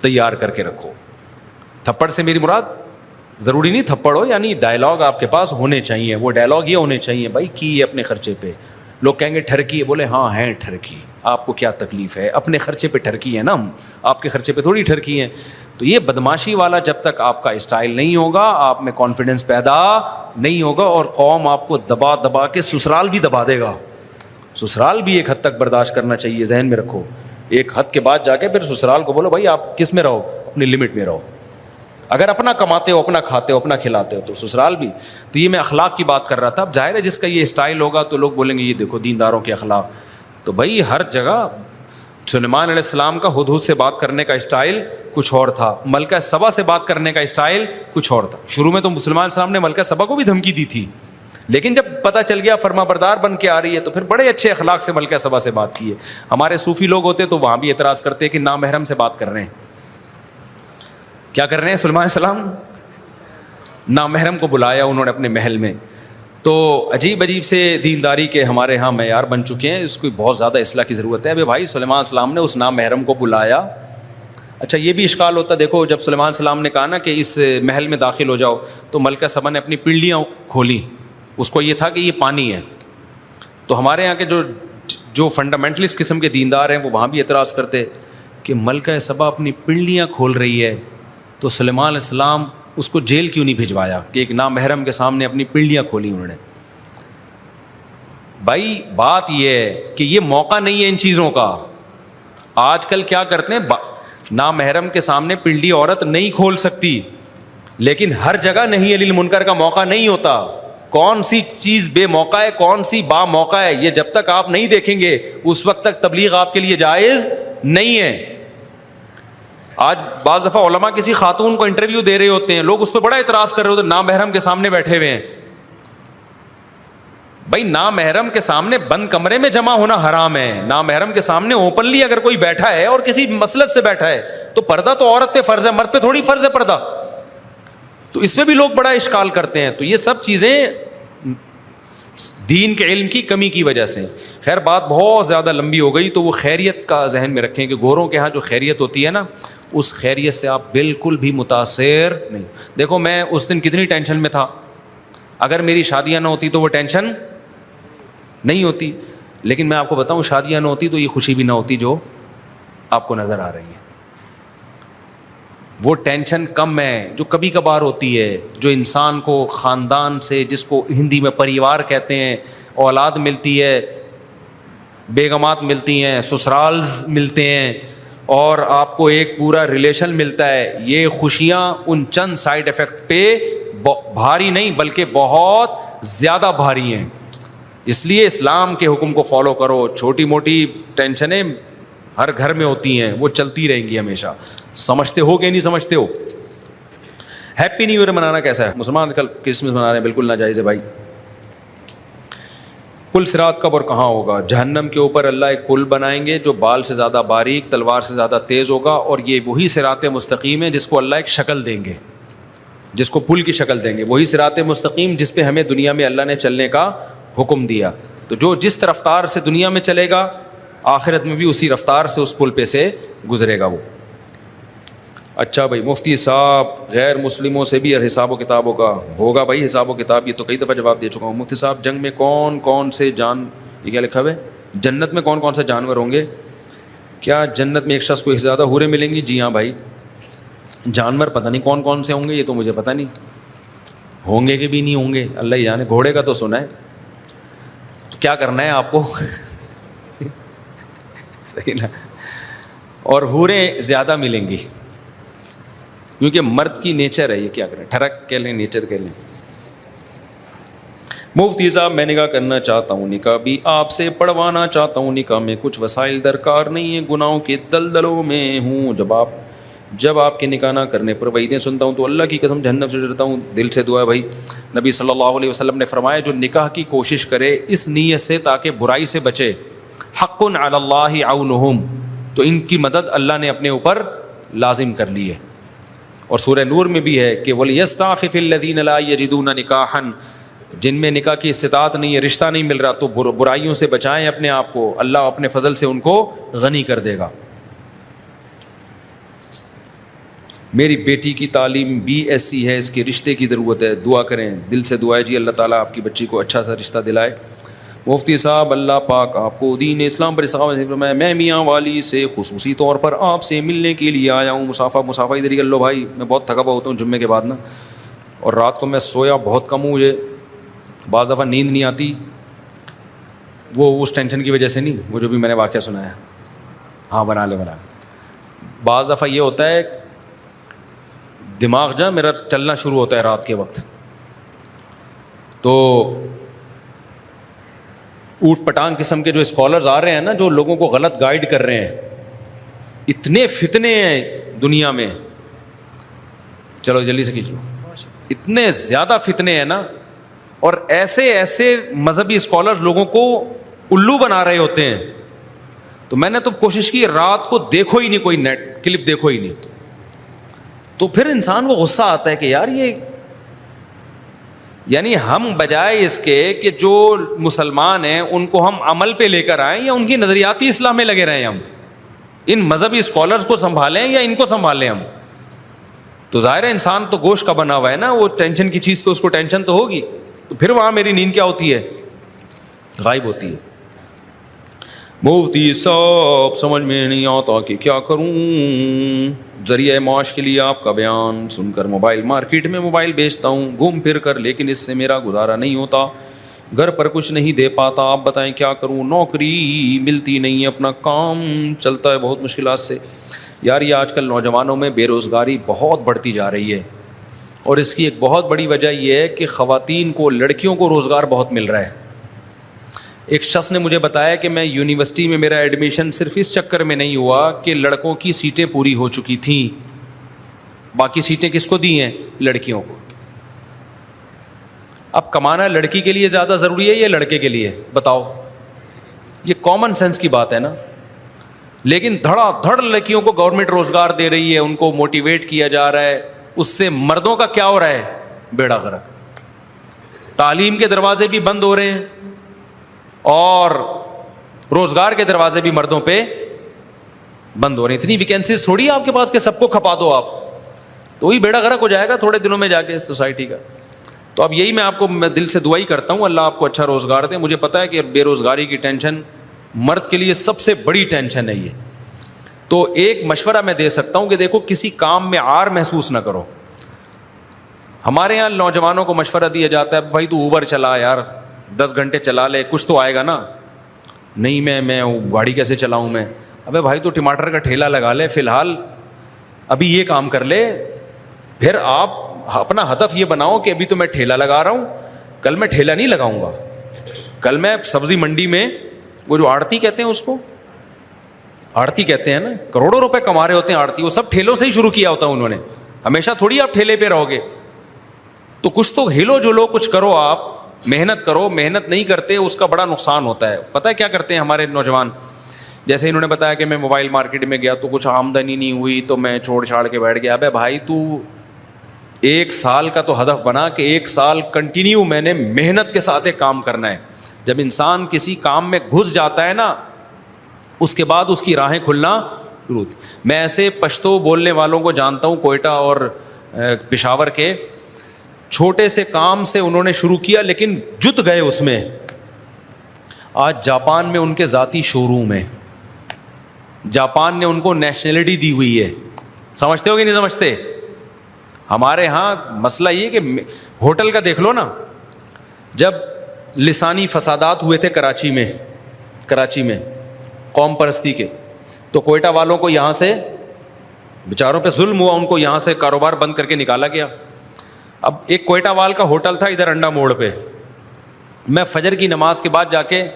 تیار کر کے رکھو. تھپڑ سے میری مراد ضروری نہیں تھپڑ ہو, یعنی ڈائلاگ آپ کے پاس ہونے چاہیے. وہ ڈائلاگ یہ ہونے چاہیے بھائی کی اپنے خرچے پہ. لوگ کہیں گے ٹھرکی ہے, بولے ہاں ہیں ٹھرکی, آپ کو کیا تکلیف ہے, اپنے خرچے پہ ٹھرکی ہے نا, ہم آپ کے خرچے پہ تھوڑی ٹھرکی ہیں. تو یہ بدماشی والا جب تک آپ کا اسٹائل نہیں ہوگا, آپ میں کانفیڈنس پیدا نہیں ہوگا, اور قوم آپ کو دبا دبا کے سسرال بھی دبا دے گا. سسرال بھی ایک حد تک برداشت کرنا چاہیے, ذہن میں رکھو. ایک حد کے بعد جا کے پھر سسرال کو بولو بھائی آپ کس میں رہو, اپنی لمٹ میں رہو. اگر اپنا کماتے ہو, اپنا کھاتے ہو, اپنا کھلاتے ہو, تو سسرال بھی. تو یہ میں اخلاق کی بات کر رہا تھا. اب ظاہر ہے جس کا یہ اسٹائل ہوگا تو لوگ بولیں گے یہ دیکھو دینداروں کے اخلاق. تو بھائی ہر جگہ سلیمان علیہ السلام کا ہدہد سے بات کرنے کا اسٹائل کچھ اور تھا, ملکہ سبا سے بات کرنے کا اسٹائل کچھ اور تھا. شروع میں تو سلیمان السلام نے ملکہ سبا کو بھی دھمکی دی تھی, لیکن جب پتہ چل گیا فرما بردار بن کے آ رہی ہے تو پھر بڑے اچھے اخلاق سے ملکہ سبا سے بات کی ہے. ہمارے صوفی لوگ ہوتے تو وہاں بھی اعتراض کرتے کہ نامحرم سے بات کر رہے ہیں. کیا کر رہے ہیں سلیمان السلام, نامحرم کو بلایا انہوں نے اپنے محل میں. تو عجیب سے دینداری کے ہمارے ہاں معیار بن چکے ہیں, اس کو بہت زیادہ اصلاح کی ضرورت ہے. ابھی بھائی سلیمان السلام نے اس نامحرم کو بلایا. اچھا یہ بھی اشکال ہوتا, دیکھو جب سلیمان السلام نے کہا نا کہ اس محل میں داخل ہو جاؤ, تو ملکہ سبا نے اپنی پنڈلیاں کھولیں. اس کو یہ تھا کہ یہ پانی ہے. تو ہمارے یہاں کے جو فنڈامنٹلسٹ قسم کے دیندار ہیں وہ وہاں بھی اعتراض کرتے کہ ملکہ سبا اپنی پنڈلیاں کھول رہی ہے, تو سلیمان علیہ السلام اس کو جیل کیوں نہیں بھجوایا کہ ایک نامحرم کے سامنے اپنی پنڈلیاں کھولی انہوں نے. بھائی بات یہ ہے کہ یہ موقع نہیں ہے ان چیزوں کا. آج کل کیا کرتے ہیں, نامحرم کے سامنے پنڈلی عورت نہیں کھول سکتی, لیکن ہر جگہ نہیں علی المنکر کا موقع نہیں ہوتا. کون سی چیز بے موقع ہے, کون سی با موقع ہے, یہ جب تک آپ نہیں دیکھیں گے اس وقت تک تبلیغ آپ کے لیے جائز نہیں ہے. آج بعض دفعہ علماء کسی خاتون کو انٹرویو دے رہے ہوتے ہیں, لوگ اس پہ بڑا اعتراض کر رہے ہوتے ہیں, نامحرم کے سامنے بیٹھے ہوئے ہیں. بھائی نامحرم کے سامنے بند کمرے میں جمع ہونا حرام ہے, نامحرم کے سامنے اوپنلی اگر کوئی بیٹھا ہے اور کسی مسلک سے بیٹھا ہے تو پردہ تو عورت پہ فرض ہے, مرد پہ تھوڑی فرض ہے پردہ. تو اس میں بھی لوگ بڑا اشکال کرتے ہیں. تو یہ سب چیزیں دین کے علم کی کمی کی وجہ سے. خیر بات بہت زیادہ لمبی ہو گئی, تو وہ خیریت کا ذہن میں رکھیں کہ گوروں کے ہاں جو خیریت ہوتی ہے نا, اس خیریت سے آپ بالکل بھی متاثر نہیں. دیکھو میں اس دن کتنی ٹینشن میں تھا, اگر میری شادیاں نہ ہوتی تو وہ ٹینشن نہیں ہوتی, لیکن میں آپ کو بتاؤں شادیاں نہ ہوتی تو یہ خوشی بھی نہ ہوتی جو آپ کو نظر آ رہی ہے. وہ ٹینشن کم ہے جو کبھی کبھار ہوتی ہے, جو انسان کو خاندان سے, جس کو ہندی میں پریوار کہتے ہیں, اولاد ملتی ہے, بیگمات ملتی ہیں, سسرالز ملتے ہیں, اور آپ کو ایک پورا ریلیشن ملتا ہے. یہ خوشیاں ان چند سائیڈ افیکٹ پہ بھاری نہیں بلکہ بہت زیادہ بھاری ہیں. اس لیے اسلام کے حکم کو فالو کرو. چھوٹی موٹی ٹینشنیں ہر گھر میں ہوتی ہیں, وہ چلتی رہیں گی ہمیشہ. سمجھتے ہو کہ نہیں سمجھتے ہو؟ ہیپی نیو ایئر منانا کیسا ہے؟ مسلمان کل کرسمس منا رہے ہیں, بالکل ناجائز ہے بھائی. پل صراط کب اور کہاں ہوگا؟ جہنم کے اوپر اللہ ایک پل بنائیں گے جو بال سے زیادہ باریک, تلوار سے زیادہ تیز ہوگا, اور یہ وہی صراط مستقیم ہے جس کو اللہ ایک شکل دیں گے, جس کو پل کی شکل دیں گے. وہی صراط مستقیم جس پہ ہمیں دنیا میں اللہ نے چلنے کا حکم دیا. تو جو جس رفتار سے دنیا میں چلے گا آخرت میں بھی اسی رفتار سے اس پل پہ سے گزرے گا وہ. اچھا بھائی مفتی صاحب, غیر مسلموں سے بھی حساب و کتابوں کا ہوگا؟ بھائی حساب و کتاب یہ تو کئی دفعہ جواب دے چکا ہوں. مفتی صاحب جنگ میں کون کون سے یہ کیا لکھا ہوا ہے, جنت میں کون کون سے جانور ہوں گے؟ کیا جنت میں ایک شخص کو ایک سے زیادہ حوریں ملیں گی؟ جی ہاں بھائی. جانور پتہ نہیں کون کون سے ہوں گے, یہ تو مجھے پتہ نہیں, ہوں گے کہ بھی نہیں ہوں گے اللہ ہی جانے. گھوڑے کا تو سنا ہے, تو کیا کرنا ہے آپ کو صحیح نا. اور حوریں زیادہ ملیں گی کیونکہ مرد کی نیچر ہے, یہ کیا کریں, ٹھڑک کہہ لیں, نیچر کہہ لیں. مفتی صاحب میں نکاح کرنا چاہتا ہوں, نکاح بھی آپ سے پڑھوانا چاہتا ہوں, نکاح میں کچھ وسائل درکار نہیں ہیں, گناہوں کے دلدلوں میں ہوں. جب آپ کے نکاح نہ کرنے پر وعیدیں سنتا ہوں تو اللہ کی قسم جہنم سے ڈرتا ہوں. دل سے دعا ہے بھائی. نبی صلی اللہ علیہ وسلم نے فرمایا جو نکاح کی کوشش کرے اس نیت سے تاکہ برائی سے بچے, حق علی اللہ عونہم, تو ان کی مدد اللہ نے اپنے اوپر لازم کر لی ہے. اور سورہ نور میں بھی ہے کہ وَلْيَسْتَعْفِفِ الَّذِينَ لَا يَجِدُونَ نِكَاحًا, جن میں نکاح کی استطاعت نہیں ہے, رشتہ نہیں مل رہا, تو برائیوں سے بچائیں اپنے آپ کو, اللہ اپنے فضل سے ان کو غنی کر دے گا. میری بیٹی کی تعلیم BSc ہے, اس کے رشتے کی ضرورت ہے, دعا کریں. دل سے دعا ہے جی اللہ تعالیٰ آپ کی بچی کو اچھا سا رشتہ دلائے. مفتی صاحب اللہ پاک آپ کو دین اسلام پر استقامت نصیب فرمائے. میں میاں والی سے خصوصی طور پر آپ سے ملنے کے لیے آیا ہوں. مسافہ ادھر ہی کر لو بھائی, میں بہت تھکا ہوا ہوتا ہوں جمعے کے بعد نا, اور رات کو میں سویا بہت کم ہوں, مجھے بعض دفعہ نیند نہیں آتی, وہ اس ٹینشن کی وجہ سے نہیں, وہ جو بھی میں نے واقعہ سنایا. ہاں بنا لے. بعض دفعہ یہ ہوتا ہے دماغ جو میرا چلنا شروع ہوتا ہے رات کے وقت, تو اوٹ پٹانگ قسم کے جو اسکالرز آ رہے ہیں نا, جو لوگوں کو غلط گائیڈ کر رہے ہیں, اتنے فتنے ہیں دنیا میں, چلو جلدی سے کھینچ لو, اتنے زیادہ فتنے ہیں نا, اور ایسے مذہبی اسکالرز لوگوں کو الو بنا رہے ہوتے ہیں. تو میں نے تو کوشش کی رات کو دیکھو ہی نہیں, کوئی نیٹ کلپ دیکھو ہی نہیں. تو پھر انسان کو غصہ آتا ہے کہ یار یہ, یعنی ہم بجائے اس کے کہ جو مسلمان ہیں ان کو ہم عمل پہ لے کر آئیں یا ان کی نظریاتی اصلاح میں لگے رہیں, ہم ان مذہبی اسکالرز کو سنبھالیں یا ان کو سنبھالیں ہم. تو ظاہر ہے انسان تو گوشت کا بنا ہوا ہے نا, وہ ٹینشن کی چیز پہ اس کو ٹینشن تو ہوگی. تو پھر وہاں میری نیند کیا ہوتی ہے, غائب ہوتی ہے. مفتی صاحب سمجھ میں نہیں آتا کہ کیا کروں, ذریعہ معاش کے لیے آپ کا بیان سن کر موبائل مارکیٹ میں موبائل بیچتا ہوں گھوم پھر کر, لیکن اس سے میرا گزارا نہیں ہوتا, گھر پر کچھ نہیں دے پاتا. آپ بتائیں کیا کروں, نوکری ملتی نہیں ہے, اپنا کام چلتا ہے بہت مشکلات سے. یار یہ آج کل نوجوانوں میں بے روزگاری بہت بڑھتی جا رہی ہے, اور اس کی ایک بہت بڑی وجہ یہ ہے کہ خواتین کو, لڑکیوں کو روزگار بہت مل رہا ہے. ایک شخص نے مجھے بتایا کہ میں یونیورسٹی میں میرا ایڈمیشن صرف اس چکر میں نہیں ہوا کہ لڑکوں کی سیٹیں پوری ہو چکی تھیں، باقی سیٹیں کس کو دی ہیں؟ لڑکیوں کو۔ اب کمانا لڑکی کے لیے زیادہ ضروری ہے یا لڑکے کے لیے؟ بتاؤ، یہ کامن سینس کی بات ہے نا۔ لیکن دھڑا دھڑ لڑکیوں کو گورنمنٹ روزگار دے رہی ہے، ان کو موٹیویٹ کیا جا رہا ہے، اس سے مردوں کا کیا ہو رہا ہے؟ بیڑا غرق۔ تعلیم کے دروازے بھی بند ہو رہے ہیں اور روزگار کے دروازے بھی مردوں پہ بند ہو رہے ہیں۔ اتنی ویکینسیز تھوڑی ہے آپ کے پاس کہ سب کو کھپا دو آپ، تو وہی بیڑا غرق ہو جائے گا تھوڑے دنوں میں جا کے سوسائٹی کا۔ تو اب یہی میں دل سے دعا ہی کرتا ہوں، اللہ آپ کو اچھا روزگار دے۔ مجھے پتا ہے کہ بے روزگاری کی ٹینشن مرد کے لیے سب سے بڑی ٹینشن ہے یہ۔ تو ایک مشورہ میں دے سکتا ہوں کہ دیکھو، کسی کام میں عار محسوس نہ کرو۔ ہمارے یہاں نوجوانوں کو مشورہ دیا جاتا ہے، بھائی تو اوبر چلا یار، 10 گھنٹے چلا لے، کچھ تو آئے گا نا۔ نہیں میں گاڑی کیسے چلاؤں میں؟ ابے بھائی تو ٹماٹر کا ٹھیلا لگا لے فی الحال، ابھی یہ کام کر لے، پھر آپ اپنا ہدف یہ بناؤ کہ ابھی تو میں ٹھیلا لگا رہا ہوں، کل میں ٹھیلا نہیں لگاؤں گا، کل میں سبزی منڈی میں، وہ جو آڑتی کہتے ہیں اس کو، آڑتی کہتے ہیں نا، کروڑوں روپے کما رہے ہوتے ہیں آڑتی، وہ سب ٹھیلوں سے ہی شروع کیا ہوتا ہے انہوں نے، ہمیشہ تھوڑی آپ ٹھیلے پہ رہو گے۔ تو کچھ تو ہلو جلو، کچھ کرو، آپ محنت کرو۔ محنت نہیں کرتے اس کا بڑا نقصان ہوتا ہے۔ پتہ ہے کیا کرتے ہیں ہمارے نوجوان؟ جیسے انہوں نے بتایا کہ میں موبائل مارکیٹ میں گیا تو کچھ آمدنی نہیں ہوئی تو میں چھوڑ چھاڑ کے بیٹھ گیا۔ ابے بھائی تو 1 سال کا تو ہدف بنا کہ 1 سال کنٹینیو میں نے محنت کے ساتھ ایک کام کرنا ہے۔ جب انسان کسی کام میں گھس جاتا ہے نا، اس کے بعد اس کی راہیں کھلنا شروع ہوتی۔ میں ایسے پشتو بولنے والوں کو جانتا ہوں کوئٹہ اور پشاور کے، چھوٹے سے کام سے انہوں نے شروع کیا لیکن جت گئے اس میں۔ آج جاپان میں ان کے ذاتی شو روم ہے، جاپان نے ان کو نیشنلٹی دی ہوئی ہے۔ سمجھتے ہو کہ نہیں سمجھتے؟ ہمارے ہاں مسئلہ یہ کہ ہوٹل کا دیکھ لو نا، جب لسانی فسادات ہوئے تھے کراچی میں قوم پرستی کے، تو کوئٹہ والوں کو یہاں سے بیچاروں پہ ظلم ہوا، ان کو یہاں سے کاروبار بند کر کے نکالا گیا۔ اب ایک کوئٹہ وال کا ہوٹل تھا ادھر انڈا موڑ پہ، میں فجر کی نماز کے بعد جا کے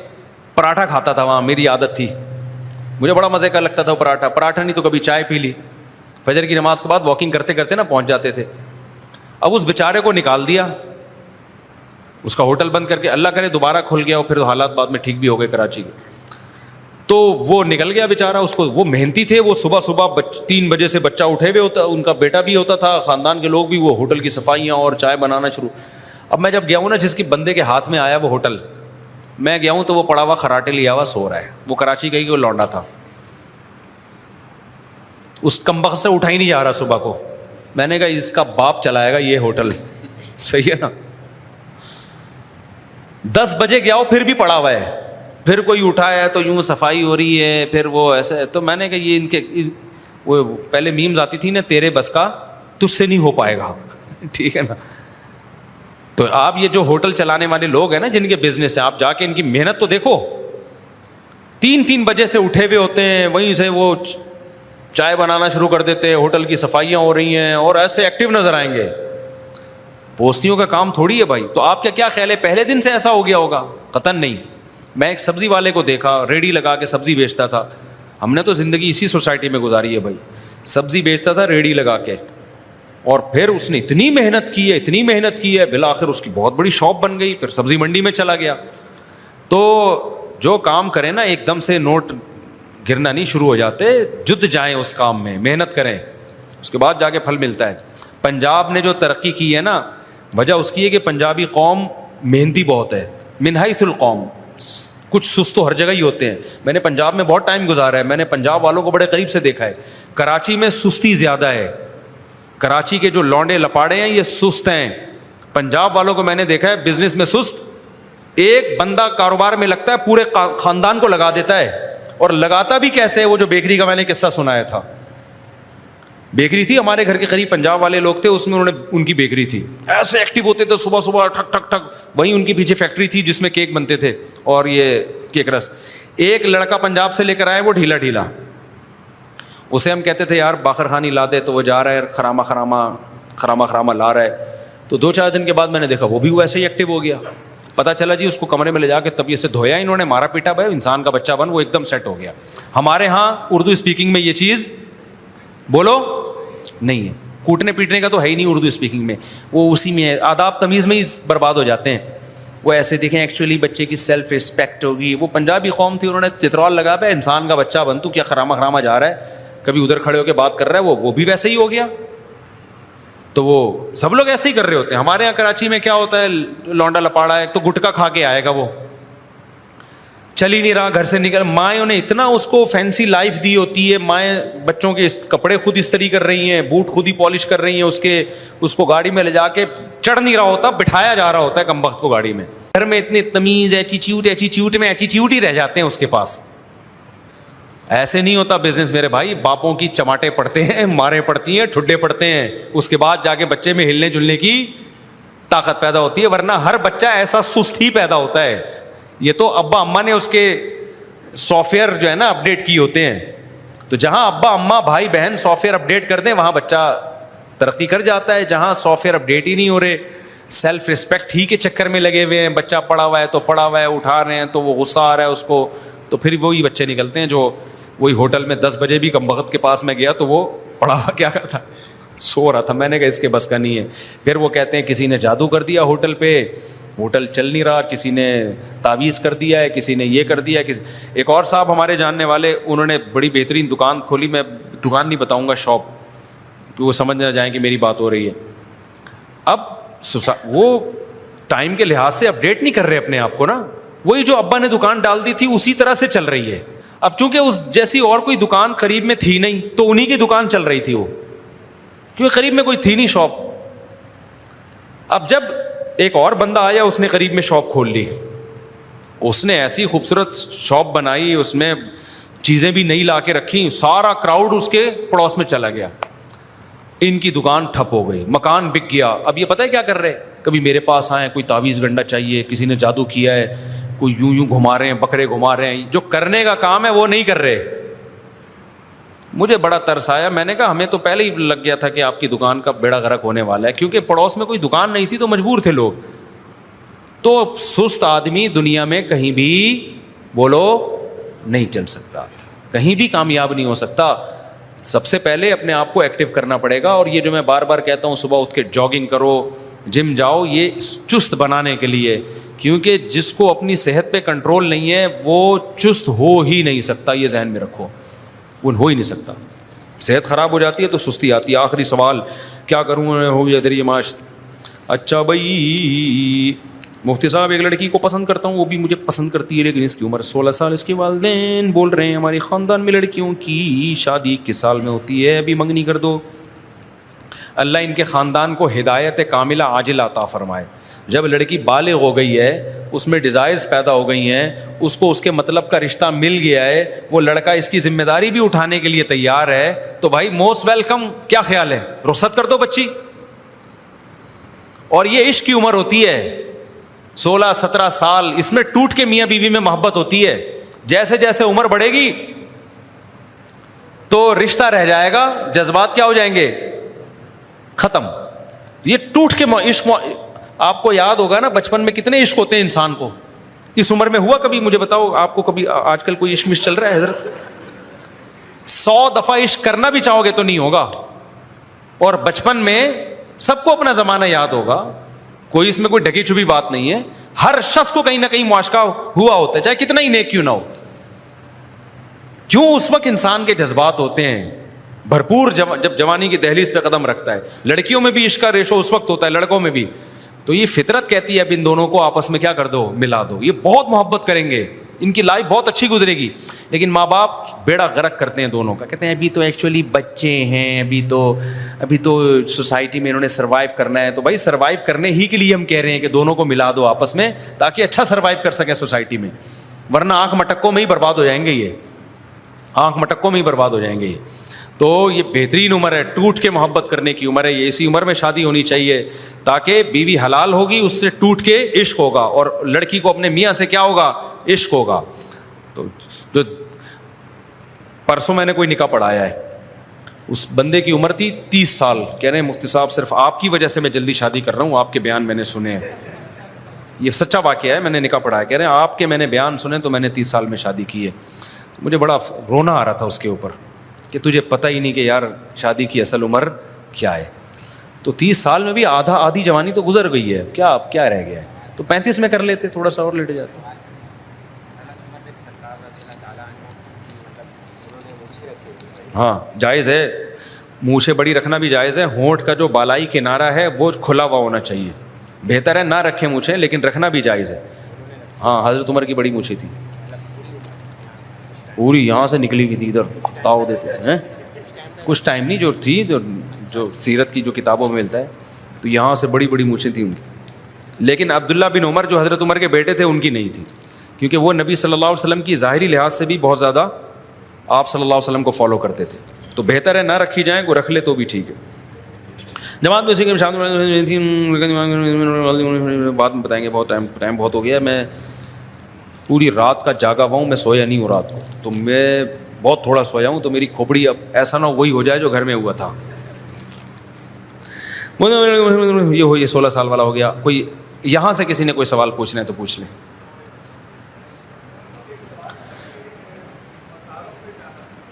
پراٹھا کھاتا تھا وہاں، میری عادت تھی، مجھے بڑا مزے کا لگتا تھا پراٹھا نہیں تو کبھی چائے پی لی۔ فجر کی نماز کے بعد واکنگ کرتے کرتے نا پہنچ جاتے تھے۔ اب اس بیچارے کو نکال دیا، اس کا ہوٹل بند کر کے، اللہ کرے دوبارہ کھل گیا اور پھر حالات بعد میں ٹھیک بھی ہو گئے کراچی کے، تو وہ نکل گیا بیچارہ۔ اس کو، وہ محنتی تھے، وہ صبح 3 بجے سے بچہ اٹھے ہوئے ہوتا، ان کا بیٹا بھی ہوتا تھا، خاندان کے لوگ بھی، وہ ہوٹل کی صفائیاں اور چائے بنانا شروع۔ اب میں جب گیا ہوں نا، جس کی بندے کے ہاتھ میں آیا وہ ہوٹل، میں گیا ہوں تو وہ پڑا ہوا خراٹے لیا ہوا سو رہا ہے۔ وہ کراچی کا ہی وہ لونڈا تھا، اس کمبخت سے اٹھا ہی نہیں جا رہا صبح کو۔ میں نے کہا اس کا باپ چلائے گا یہ ہوٹل، صحیح ہے نا؟ 10 بجے گیا ہو پھر بھی پڑا ہوا ہے، پھر کوئی اٹھا ہے تو یوں صفائی ہو رہی ہے، پھر وہ ایسا ہے۔ تو میں نے کہا یہ ان کے، وہ پہلے میمز آتی تھی نا، تیرے بس کا تجھ سے نہیں ہو پائے گا، ٹھیک ہے نا؟ تو آپ یہ جو ہوٹل چلانے والے لوگ ہیں نا، جن کے بزنس ہیں، آپ جا کے ان کی محنت تو دیکھو۔ 3 بجے سے اٹھے ہوئے ہوتے ہیں، وہیں سے وہ چائے بنانا شروع کر دیتے ہیں، ہوٹل کی صفائیاں ہو رہی ہیں اور ایسے ایکٹیو نظر آئیں گے۔ پوستیوں کا کام تھوڑی ہے بھائی۔ تو آپ کا کیا خیال ہے پہلے دن سے ایسا ہو گیا ہوگا؟ قطعاً نہیں۔ میں ایک سبزی والے کو دیکھا، ریڑھی لگا کے سبزی بیچتا تھا، ہم نے تو زندگی اسی سوسائٹی میں گزاری ہے بھائی، سبزی بیچتا تھا ریڑھی لگا کے، اور پھر اس نے اتنی محنت کی ہے، بالآخر اس کی بہت بڑی شاپ بن گئی، پھر سبزی منڈی میں چلا گیا۔ تو جو کام کریں نا، ایک دم سے نوٹ گرنا نہیں شروع ہو جاتے، جد جائیں اس کام میں، محنت کریں، اس کے بعد جا کے پھل ملتا ہے۔ پنجاب نے جو ترقی کی ہے نا، وجہ اس کی ہے کہ پنجابی قوم محنتی بہت ہے، من حیث القوم، کچھ سست تو ہر جگہ ہی ہوتے ہیں۔ میں نے پنجاب میں بہت ٹائم گزارا ہے، میں نے پنجاب والوں کو بڑے قریب سے دیکھا ہے۔ کراچی میں سستی زیادہ ہے، کراچی کے جو لونڈے لپاڑے ہیں یہ سست ہیں۔ پنجاب والوں کو میں نے دیکھا ہے بزنس میں سست، ایک بندہ کاروبار میں لگتا ہے پورے خاندان کو لگا دیتا ہے، اور لگاتا بھی کیسے ہے؟ وہ جو بیکری کا میں نے قصہ سنایا تھا، بیکری تھی ہمارے گھر کے قریب، پنجاب والے لوگ تھے، اس میں انہوں نے، ان کی بیکری تھی، ایسے ایکٹیو ہوتے تھے صبح صبح ٹھک ٹھک ٹھک، وہیں ان کے پیچھے فیکٹری تھی جس میں کیک بنتے تھے اور یہ کیک رس۔ ایک لڑکا پنجاب سے لے کر آیا، وہ ڈھیلا، اسے ہم کہتے تھے یار باخر خانی لا دے، تو وہ جا رہا ہے خراما لا رہا ہے، تو 2-4 دن کے بعد میں نے دیکھا وہ بھی ویسے ہی ایکٹیو ہو گیا۔ پتہ چلا جی اس کو کمرے میں لے جا کے طبیعت سے دھویا انہوں نے, مارا پیٹا, بھائی انسان کا بچہ بن, وہ ایک دم سیٹ ہو گیا. ہمارے ہاں اردو اسپیکنگ میں یہ چیز بولو نہیں ہے, کوٹنے پیٹنے کا تو ہے ہی نہیں اردو اسپیکنگ میں, وہ اسی میں ہے, آداب تمیز میں ہی برباد ہو جاتے ہیں. وہ ایسے دیکھیں ایکچولی بچے کی سیلف رسپیکٹ ہوگی. وہ پنجابی قوم تھی, انہوں نے چترال لگا پہ انسان کا بچہ بن, تو کیا خراما خراما جا رہا ہے, کبھی ادھر کھڑے ہو کے بات کر رہا ہے, وہ بھی ویسے ہی ہو گیا. تو وہ سب لوگ ایسے ہی کر رہے ہوتے ہیں. ہمارے یہاں کراچی میں کیا ہوتا ہے, لونڈا لپاڑا ہے تو گٹکا کھا کے آئے گا, وہ چل ہی نہیں رہا گھر سے نکل. مائیں نے اتنا اس کو فینسی لائف دی ہوتی ہے, مائیں بچوں کے کپڑے خود استری کر رہی ہیں, بوٹ خود ہی پالش کر رہی ہیں, اس کو گاڑی میں لے جا کے چڑھ نہیں رہا ہوتا, بٹھایا جا رہا ہوتا ہے کمبخت کو گاڑی میں. گھر میں اتنی تمیز, ایٹیٹیوڈ میں ایٹیٹیوڈ ہی رہ جاتے ہیں اس کے پاس. ایسے نہیں ہوتا بزنس میرے بھائی, باپوں کی چماٹے پڑتے ہیں, مارے پڑتی ہیں, ٹھڈے پڑتے ہیں, اس کے بعد جا کے بچے میں ہلنے جلنے کی طاقت پیدا ہوتی ہے, ورنہ ہر بچہ ایسا سست ہی پیدا ہوتا ہے. یہ تو ابا اماں نے اس کے سافٹ ویئر جو ہے نا اپڈیٹ کی ہوتے ہیں, تو جہاں ابا اماں بھائی بہن سافٹ ویئر اپڈیٹ کر دیں وہاں بچہ ترقی کر جاتا ہے. جہاں سافٹ ویئر اپڈیٹ ہی نہیں ہو رہے, سیلف رسپیکٹ ہی کے چکر میں لگے ہوئے ہیں, بچہ پڑا ہوا ہے تو پڑا ہوا ہے, اٹھا رہے ہیں تو وہ غصہ آ رہا ہے اس کو, تو پھر وہی بچے نکلتے ہیں جو وہی ہوٹل میں 10 بجے بھی کم وقت کے پاس میں گیا تو وہ پڑا ہوا کیا کرتا, سو رہا تھا. میں نے کہا اس کے بس کا نہیں ہے. پھر وہ کہتے ہیں کسی نے جادو کر دیا ہوٹل پہ, ہوٹل چل نہیں رہا, کسی نے تعویذ کر دیا ہے, کسی نے یہ کر دیا. ایک اور صاحب ہمارے جاننے والے, انہوں نے بڑی بہترین دکان کھولی, میں دکان نہیں بتاؤں گا, شاپ, کہ وہ سمجھ نہ جائیں کہ میری بات ہو رہی ہے. اب وہ ٹائم کے لحاظ سے اپڈیٹ نہیں کر رہے اپنے آپ کو نا, وہی جو ابا نے دکان ڈال دی تھی اسی طرح سے چل رہی ہے. اب چونکہ اس جیسی اور کوئی دکان قریب میں تھی نہیں تو انہی کی دکان چل رہی تھی وہ, کیونکہ قریب میں کوئی تھی نہیں شاپ. اب جب ایک اور بندہ آیا, اس نے قریب میں شاپ کھول لی, اس نے ایسی خوبصورت شاپ بنائی, اس میں چیزیں بھی نئی لا کے رکھی, سارا کراؤڈ اس کے پڑوس میں چلا گیا, ان کی دکان ٹھپ ہو گئی, مکان بک گیا. اب یہ پتہ ہے کیا کر رہے, کبھی میرے پاس آئے, کوئی تعویذ گنڈا چاہیے, کسی نے جادو کیا ہے, کوئی یوں گھما رہے ہیں, بکرے گھما رہے ہیں, جو کرنے کا کام ہے وہ نہیں کر رہے. مجھے بڑا ترس آیا, میں نے کہا ہمیں تو پہلے ہی لگ گیا تھا کہ آپ کی دکان کا بیڑا غرق ہونے والا ہے, کیونکہ پڑوس میں کوئی دکان نہیں تھی تو مجبور تھے لوگ. تو سست آدمی دنیا میں کہیں بھی بولو نہیں چل سکتا, کہیں بھی کامیاب نہیں ہو سکتا. سب سے پہلے اپنے آپ کو ایکٹیو کرنا پڑے گا. اور یہ جو میں بار بار کہتا ہوں, صبح اٹھ کے جاگنگ کرو, جم جاؤ, یہ چست بنانے کے لیے, کیونکہ جس کو اپنی صحت پہ کنٹرول نہیں ہے وہ چست ہو ہی نہیں سکتا. یہ ذہن میں رکھو, وہ ہو ہی نہیں سکتا. صحت خراب ہو جاتی ہے تو سستی آتی ہے. آخری سوال, کیا کروں, ہو گیا تیری معاش. اچھا بھائی مفتی صاحب, ایک لڑکی کو پسند کرتا ہوں, وہ بھی مجھے پسند کرتی ہے, لیکن اس کی عمر 16 سال. اس کے والدین بول رہے ہیں ہماری خاندان میں لڑکیوں کی شادی 21 سال میں ہوتی ہے, ابھی منگنی کر دو. اللہ ان کے خاندان کو ہدایت کاملہ عاجلہ عطا فرمائے. جب لڑکی بالغ ہو گئی ہے, اس میں ڈیزائرز پیدا ہو گئی ہیں, اس کو اس کے مطلب کا رشتہ مل گیا ہے, وہ لڑکا اس کی ذمہ داری بھی اٹھانے کے لیے تیار ہے, تو بھائی موسٹ ویلکم. کیا خیال ہے, رخصت کر دو بچی. اور یہ عشق کی عمر ہوتی ہے 16-17 سال, اس میں ٹوٹ کے میاں بیوی میں محبت ہوتی ہے. جیسے جیسے عمر بڑھے گی تو رشتہ رہ جائے گا, جذبات کیا ہو جائیں گے, ختم. یہ ٹوٹ کے عشق, آپ کو یاد ہوگا نا بچپن میں کتنے عشق ہوتے ہیں انسان کو. اس عمر میں ہوا کبھی, مجھے بتاؤ آپ کو کبھی آج کل کوئی عشق مش چل رہا ہے حضرت؟ 100 دفعہ عشق کرنا بھی چاہو گے تو نہیں ہوگا. اور بچپن میں سب کو اپنا زمانہ یاد ہوگا, کوئی اس میں کوئی ڈھکی چھپی بات نہیں ہے. ہر شخص کو کہیں نہ کہیں معاشقہ ہوا ہوتا ہے, چاہے کتنا ہی نیک کیوں نہ ہو. کیوں اس وقت انسان کے جذبات ہوتے ہیں بھرپور, جب جوانی کی دہلیز پہ قدم رکھتا ہے. لڑکیوں میں بھی عشق کا ریشو اس وقت ہوتا ہے, لڑکوں میں بھی. تو یہ فطرت کہتی ہے اب ان دونوں کو آپس میں کیا کر دو, ملا دو. یہ بہت محبت کریں گے, ان کی لائف بہت اچھی گزرے گی. لیکن ماں باپ بیڑا غرق کرتے ہیں دونوں کا, کہتے ہیں ابھی تو ایکچولی بچے ہیں, ابھی تو سوسائٹی میں انہوں نے سروائیو کرنا ہے. تو بھائی سروائیو کرنے ہی کے لیے ہم کہہ رہے ہیں کہ دونوں کو ملا دو آپس میں, تاکہ اچھا سروائیو کر سکیں سوسائٹی میں. ورنہ آنکھ مٹکوں میں ہی برباد ہو جائیں گے, یہ آنکھ مٹکوں میں ہی برباد ہو جائیں گے. تو یہ بہترین عمر ہے, ٹوٹ کے محبت کرنے کی عمر ہے یہ. اسی عمر میں شادی ہونی چاہیے, تاکہ بیوی حلال ہوگی, اس سے ٹوٹ کے عشق ہوگا, اور لڑکی کو اپنے میاں سے کیا ہوگا, عشق ہوگا. تو جو پرسوں میں نے کوئی نکاح پڑھایا ہے, اس بندے کی عمر تھی 30 سال. کہہ رہے ہیں مفتی صاحب صرف آپ کی وجہ سے میں جلدی شادی کر رہا ہوں, آپ کے بیان میں نے سنے ہیں. یہ سچا واقعہ ہے, میں نے نکاح پڑھایا. کہہ رہے ہیں آپ کے میں نے بیان سنے تو میں نے 30 سال میں شادی کی ہے. تو مجھے بڑا رونا آ رہا تھا اس کے اوپر کہ تجھے پتہ ہی نہیں کہ یار شادی کی اصل عمر کیا ہے. تو 30 سال میں بھی آدھی جوانی تو گزر گئی ہے, کیا اب کیا رہ گیا ہے؟ تو 35 میں کر لیتے, تھوڑا سا اور لیٹ جاتے. ہاں جائز ہے, مونچھیں بڑی رکھنا بھی جائز ہے. ہونٹ کا جو بالائی کنارہ ہے وہ کھلا ہوا ہونا چاہیے. بہتر ہے نہ رکھیں مونچھیں, لیکن رکھنا بھی جائز ہے. ہاں حضرت عمر کی بڑی مونچھیں تھی, پوری یہاں سے نکلی ہوئی تھی, ادھر تاؤ دیتے ہیں. کچھ ٹائم نہیں جو تھی, جو سیرت کی جو کتابوں میں ملتا ہے, تو یہاں سے بڑی بڑی مونچھیں تھیں ان کی. لیکن عبداللہ بن عمر جو حضرت عمر کے بیٹے تھے ان کی نہیں تھی, کیونکہ وہ نبی صلی اللہ علیہ وسلم کی ظاہری لحاظ سے بھی بہت زیادہ آپ صلی اللہ علیہ وسلم کو فالو کرتے تھے. تو بہتر ہے نہ رکھی جائیں, کوئی رکھ لے تو بھی ٹھیک ہے. جماعت میں بعد میں بتائیں گے, بہت ٹائم بہت ہو گیا. میں پوری رات کا جاگا ہوا ہوں, میں سویا نہیں ہوں رات کو, تو میں بہت تھوڑا سویا ہوں. تو میری کھوپڑی اب ایسا نہ وہی ہو جائے جو گھر میں ہوا تھا. یہ 16 سال والا ہو گیا. کوئی یہاں سے کسی نے کوئی سوال پوچھنا ہے تو پوچھ لیں.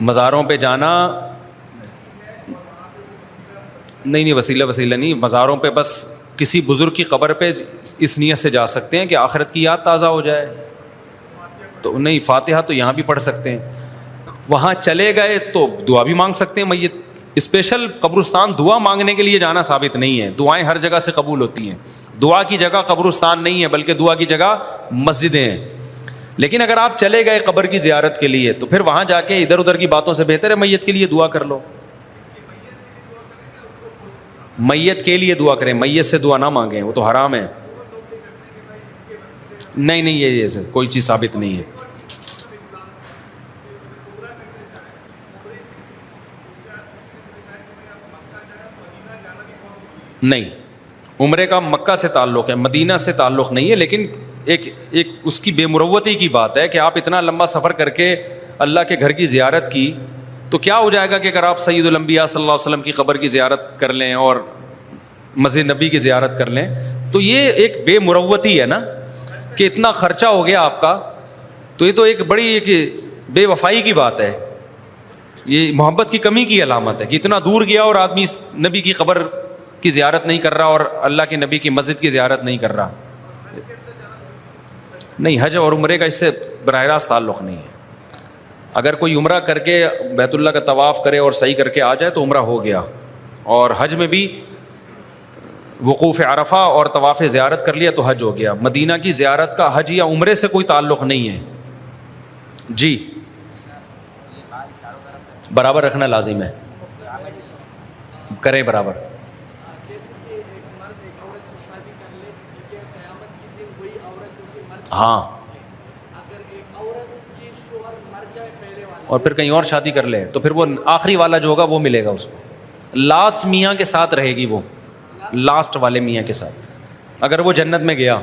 مزاروں پہ جانا نہیں, وسیلہ نہیں. مزاروں پہ بس کسی بزرگ کی قبر پہ اس نیت سے جا سکتے ہیں کہ آخرت کی یاد تازہ ہو جائے. تو نہیں, فاتحہ تو یہاں بھی پڑھ سکتے ہیں. وہاں چلے گئے تو دعا بھی مانگ سکتے ہیں. میت اسپیشل قبرستان دعا مانگنے کے لیے جانا ثابت نہیں ہے. دعائیں ہر جگہ سے قبول ہوتی ہیں. دعا کی جگہ قبرستان نہیں ہے, بلکہ دعا کی جگہ مسجدیں ہیں. لیکن اگر آپ چلے گئے قبر کی زیارت کے لیے, تو پھر وہاں جا کے ادھر ادھر کی باتوں سے بہتر ہے میت کے لیے دعا کر لو. میت کے لیے دعا کریں, میت سے دعا نہ مانگیں, وہ تو حرام ہے. نہیں, یہ کوئی چیز ثابت نہیں ہے. نہیں, عمرے کا مکہ سے تعلق ہے, مدینہ سے تعلق نہیں ہے. لیکن ایک اس کی بے مروتی کی بات ہے کہ آپ اتنا لمبا سفر کر کے اللہ کے گھر کی زیارت کی, تو کیا ہو جائے گا کہ اگر آپ سید الانبیاء صلی اللہ علیہ وسلم کی قبر کی زیارت کر لیں اور مسجد نبی کی زیارت کر لیں, تو یہ ایک بے مروتی ہے نا, کہ اتنا خرچہ ہو گیا آپ کا. تو یہ تو ایک بڑی ایک بے وفائی کی بات ہے. یہ محبت کی کمی کی علامت ہے کہ اتنا دور گیا اور آدمی نبی کی قبر کی زیارت نہیں کر رہا اور اللہ کے نبی کی مسجد کی زیارت نہیں کر رہا. نہیں, حج اور عمرے کا اس سے براہ راست تعلق نہیں ہے. اگر کوئی عمرہ کر کے بیت اللہ کا طواف کرے اور صحیح کر کے آ جائے تو عمرہ ہو گیا. اور حج میں بھی وقوف عرفہ اور طواف زیارت کر لیا تو حج ہو گیا. مدینہ کی زیارت کا حج یا عمرے سے کوئی تعلق نہیں ہے. جی, برابر رکھنا لازم ہے, کریں برابر. ہاں, اور پھر کہیں اور شادی کر لے تو پھر وہ آخری والا جو ہوگا وہ ملے گا اس کو. لاسٹ میاں کے ساتھ رہے گی, وہ لاسٹ والے میاں کے ساتھ, اگر وہ جنت میں گیا.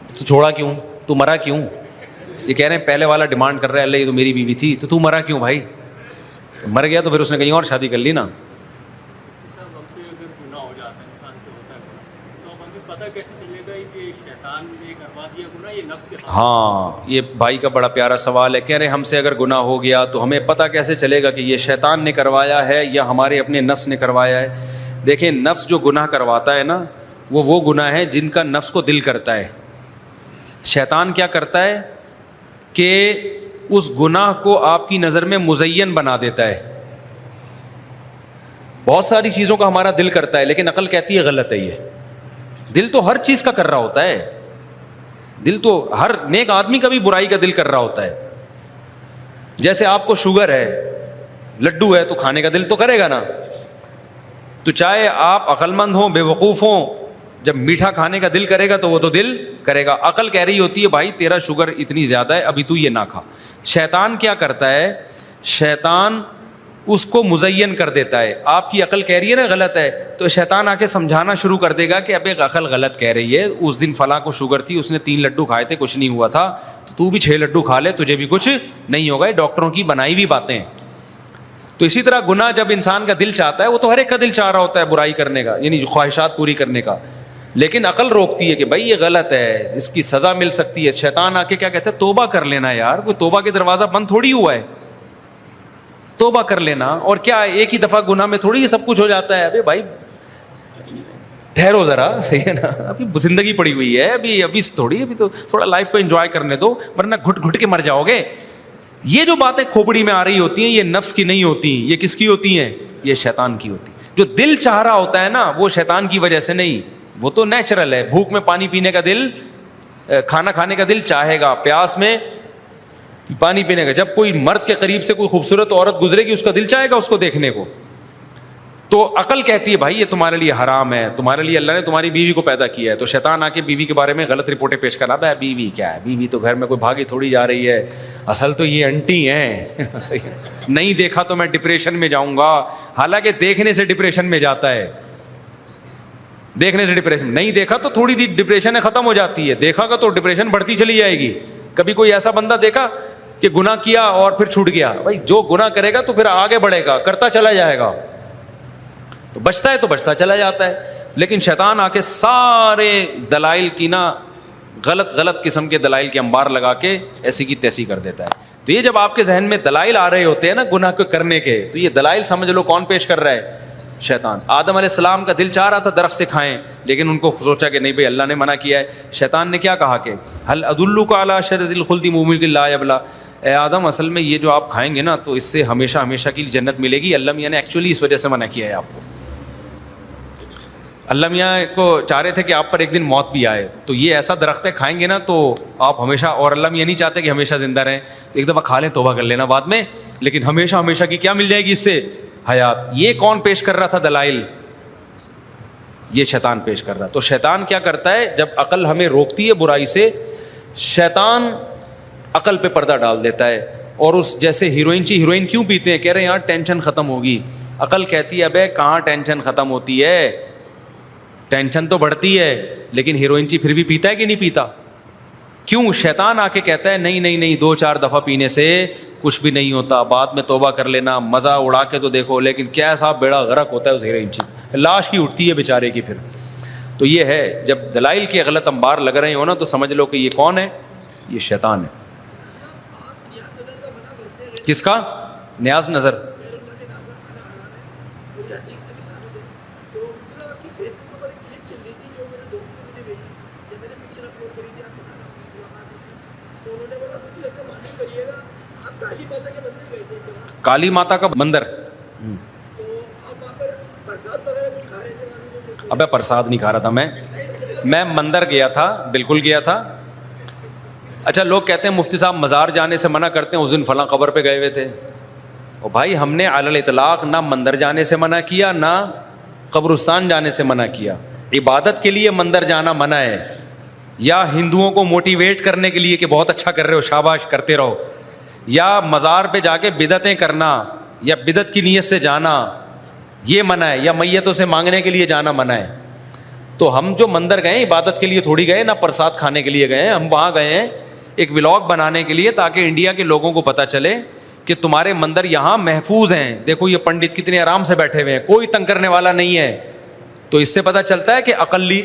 تو چھوڑا کیوں, تو مرا کیوں؟ یہ کہہ رہے ہیں پہلے والا ڈیمانڈ کر رہا ہے, اللہ یہ تو میری بیوی تھی, تو مرا کیوں بھائی؟ مر گیا تو پھر اس نے کہیں اور شادی کر لی نا. ہاں, یہ بھائی کا بڑا پیارا سوال ہے. کہہ رہے ہم سے اگر گناہ ہو گیا تو ہمیں پتہ کیسے چلے گا کہ یہ شیطان نے کروایا ہے یا ہمارے اپنے نفس نے کروایا ہے؟ دیکھیں, نفس جو گناہ کرواتا ہے نا, وہ گناہ ہے جن کا نفس کو دل کرتا ہے. شیطان کیا کرتا ہے کہ اس گناہ کو آپ کی نظر میں مزین بنا دیتا ہے. بہت ساری چیزوں کا ہمارا دل کرتا ہے, لیکن عقل کہتی ہے غلط ہے. یہ دل تو ہر چیز کا کر رہا ہوتا ہے. دل تو ہر نیک آدمی کا بھی برائی کا دل کر رہا ہوتا ہے. جیسے آپ کو شوگر ہے, لڈو ہے, تو کھانے کا دل تو کرے گا نا. تو چاہے آپ عقل مند ہوں, بے وقوف ہوں, جب میٹھا کھانے کا دل کرے گا تو وہ تو دل کرے گا. عقل کہہ رہی ہوتی ہے بھائی تیرا شوگر اتنی زیادہ ہے, ابھی تو یہ نہ کھا. شیطان کیا کرتا ہے, شیطان اس کو مزین کر دیتا ہے. آپ کی عقل کہہ رہی ہے نا غلط ہے, تو شیطان آ کے سمجھانا شروع کر دے گا کہ اب ایک عقل غلط کہہ رہی ہے. اس دن فلاں کو شوگر تھی, اس نے 3 لڈو کھائے تھے, کچھ نہیں ہوا تھا, تو بھی 6 لڈو کھا لے, تجھے بھی کچھ نہیں ہوگا. یہ ڈاکٹروں کی بنائی ہوئی باتیں. تو تو اسی طرح گناہ جب انسان کا دل چاہتا ہے، وہ تو ہر ایک کا دل چاہ رہا ہوتا ہے برائی کرنے کا، یعنی خواہشات پوری کرنے کا، لیکن عقل روکتی ہے کہ بھائی یہ غلط ہے، اس کی سزا مل سکتی ہے. شیطان آ کے کیا کہتا ہے؟ توبہ کر لینا یار، کوئی توبہ کے دروازہ بند تھوڑی ہوا ہے، توبہ کر لینا. اور کیا ایک ہی دفعہ گناہ میں تھوڑی یہ سب کچھ ہو جاتا ہے؟ ابھی بھائی ٹھہرو ذرا، صحیح ہے نا، ابھی زندگی پڑی ہوئی ہے، ابھی تھوڑی، ابھی تو تھوڑا لائف کو انجوائے کرنے دو، ورنہ گھٹ گھٹ کے مر جاؤ گے. یہ جو باتیں کھوپڑی میں آ رہی ہوتی ہیں یہ نفس کی نہیں ہوتی، یہ کس کی ہوتی ہیں؟ یہ شیطان کی ہوتی. جو دل چاہ رہا ہوتا ہے نا وہ شیطان کی وجہ سے نہیں، وہ تو نیچرل ہے. بھوک میں پانی پینے کا دل، کھانا کھانے کا دل چاہے گا، پیاس میں پانی پینے کا. جب کوئی مرد کے قریب سے کوئی خوبصورت عورت گزرے گی اس کا دل چاہے گا اس کو دیکھنے کو. تو عقل کہتی ہے بھائی یہ تمہارے لیے حرام ہے، تمہارے لیے اللہ نے تمہاری بیوی کو پیدا کیا ہے. تو شیطان آ کے بیوی کے بارے میں غلط رپورٹیں پیش کرا، بھائی بیوی کیا ہے، بیوی تو گھر میں کوئی بھاگی تھوڑی جا رہی ہے، اصل تو یہ انٹی ہیں. نہیں دیکھا تو میں ڈپریشن میں جاؤں گا. حالانکہ دیکھنے سے ڈپریشن میں جاتا ہے، دیکھنے سے ڈپریشن، نہیں دیکھا تو تھوڑی دیر ڈپریشن ختم ہو جاتی ہے، دیکھا گا تو ڈپریشن بڑھتی چلی جائے گی. کبھی کوئی ایسا بندہ دیکھا کہ گناہ کیا اور پھر چھوٹ گیا؟ بھائی جو گناہ کرے گا تو پھر آگے بڑھے گا، کرتا چلا جائے گا، تو بچتا ہے تو بچتا چلا جاتا ہے. لیکن شیطان آ کے سارے دلائل کی نا غلط قسم کے دلائل کے انبار لگا کے ایسی کی تیسی کر دیتا ہے. تو یہ جب آپ کے ذہن میں دلائل آ رہے ہوتے ہیں نا گناہ کو کرنے کے، تو یہ دلائل سمجھ لو کون پیش کر رہا ہے؟ شیطان. آدم علیہ السلام کا دل چاہ رہا تھا درخت سے کھائیں، لیکن ان کو سوچا کہ نہیں بھائی اللہ نے منع کیا ہے. شیطان نے کیا کہا کہ هل ادلک علی شجرۃ الخلد وملک لا یبلی، اے آدم اصل میں یہ جو آپ کھائیں گے نا تو اس سے ہمیشہ ہمیشہ کی جنت ملے گی. اللہ میاں نے ایکچولی اس وجہ سے منع کیا ہے آپ کو. اللہ میاں کو چاہ رہے تھے کہ آپ پر ایک دن موت بھی آئے، تو یہ ایسا درخت ہے کھائیں گے نا تو آپ ہمیشہ، اور اللہ میاں نہیں چاہتے کہ ہمیشہ زندہ رہیں، تو ایک دفعہ کھا لیں توبہ کر لینا بعد میں، لیکن ہمیشہ ہمیشہ کی کیا مل جائے گی اس سے؟ حیات. یہ کون پیش کر رہا تھا دلائل؟ یہ شیطان پیش کر رہا. تو شیطان کیا کرتا ہے جب عقل ہمیں روکتی ہے برائی سے، شیطان عقل پہ پردہ ڈال دیتا ہے. اور اس جیسے ہیروئن کیوں پیتے ہیں؟ کہہ رہے ہیں یار ٹینشن ختم ہوگی. عقل کہتی ہے ابے کہاں ٹینشن ختم ہوتی ہے، ٹینشن تو بڑھتی ہے. لیکن ہیروئن پھر بھی پیتا ہے کہ نہیں پیتا؟ کیوں؟ شیطان آ کے کہتا ہے نہیں 2-4 دفعہ پینے سے کچھ بھی نہیں ہوتا، بعد میں توبہ کر لینا، مزہ اڑا کے تو دیکھو. لیکن کیا صاحب بیڑا غرق ہوتا ہے اس ہیروئن، لاش ہی اٹھتی ہے بیچارے کی پھر. تو یہ ہے جب دلائل کے غلط انبار لگ رہے ہو نا تو سمجھ لو کہ یہ کون ہے؟ یہ شیطان ہے. کس کا؟ نیاز نظر. کالی ماتا کا مندر. ابے پرساد نہیں کھا رہا تھا میں مندر گیا تھا، بالکل گیا تھا. اچھا لوگ کہتے ہیں مفتی صاحب مزار جانے سے منع کرتے ہیں، اس دن فلاں قبر پہ گئے ہوئے تھے. اور بھائی ہم نے علی الاطلاق نہ مندر جانے سے منع کیا نہ قبرستان جانے سے منع کیا. عبادت کے لیے مندر جانا منع ہے، یا ہندوؤں کو موٹیویٹ کرنے کے لیے کہ بہت اچھا کر رہے ہو شاباش کرتے رہو، یا مزار پہ جا کے بدعتیں کرنا یا بدعت کی نیت سے جانا یہ منع ہے، یا میتوں سے مانگنے کے لیے جانا منع ہے. تو ہم جو مندر گئے عبادت کے لیے تھوڑی گئے، نہ پرساد کھانے کے لیے گئے. ہم وہاں گئے ہیں ایک ولاگ بنانے کے لیے تاکہ انڈیا کے لوگوں کو پتہ چلے کہ تمہارے مندر یہاں محفوظ ہیں. دیکھو یہ پنڈت کتنے آرام سے بیٹھے ہوئے ہیں، کوئی تنگ کرنے والا نہیں ہے. تو اس سے پتہ چلتا ہے کہ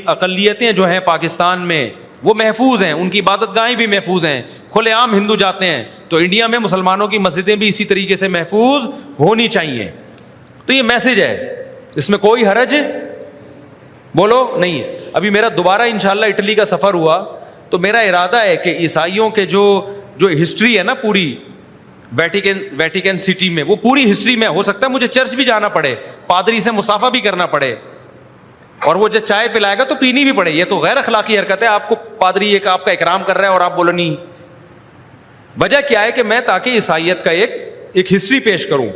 اقلیتیں جو ہیں پاکستان میں وہ محفوظ ہیں، ان کی عبادت گاہیں بھی محفوظ ہیں، کھلے عام ہندو جاتے ہیں. تو انڈیا میں مسلمانوں کی مسجدیں بھی اسی طریقے سے محفوظ ہونی چاہیے. تو یہ میسج ہے، اس میں کوئی حرج بولو نہیں ہے. ابھی میرا دوبارہ انشاءاللہ اٹلی کا سفر ہوا تو میرا ارادہ ہے کہ عیسائیوں کے جو ہسٹری ہے نا پوری ویٹیکن سٹی میں، وہ پوری ہسٹری میں ہو سکتا ہے مجھے چرچ بھی جانا پڑے، پادری سے مصافحہ بھی کرنا پڑے، اور وہ جب چائے پلائے گا تو پینی بھی پڑے. یہ تو غیر اخلاقی حرکت ہے. آپ کو پادری ایک آپ کا اکرام کر رہا ہے اور آپ بولو نہیں. وجہ کیا ہے کہ میں تاکہ عیسائیت کا ایک ہسٹری پیش کروں،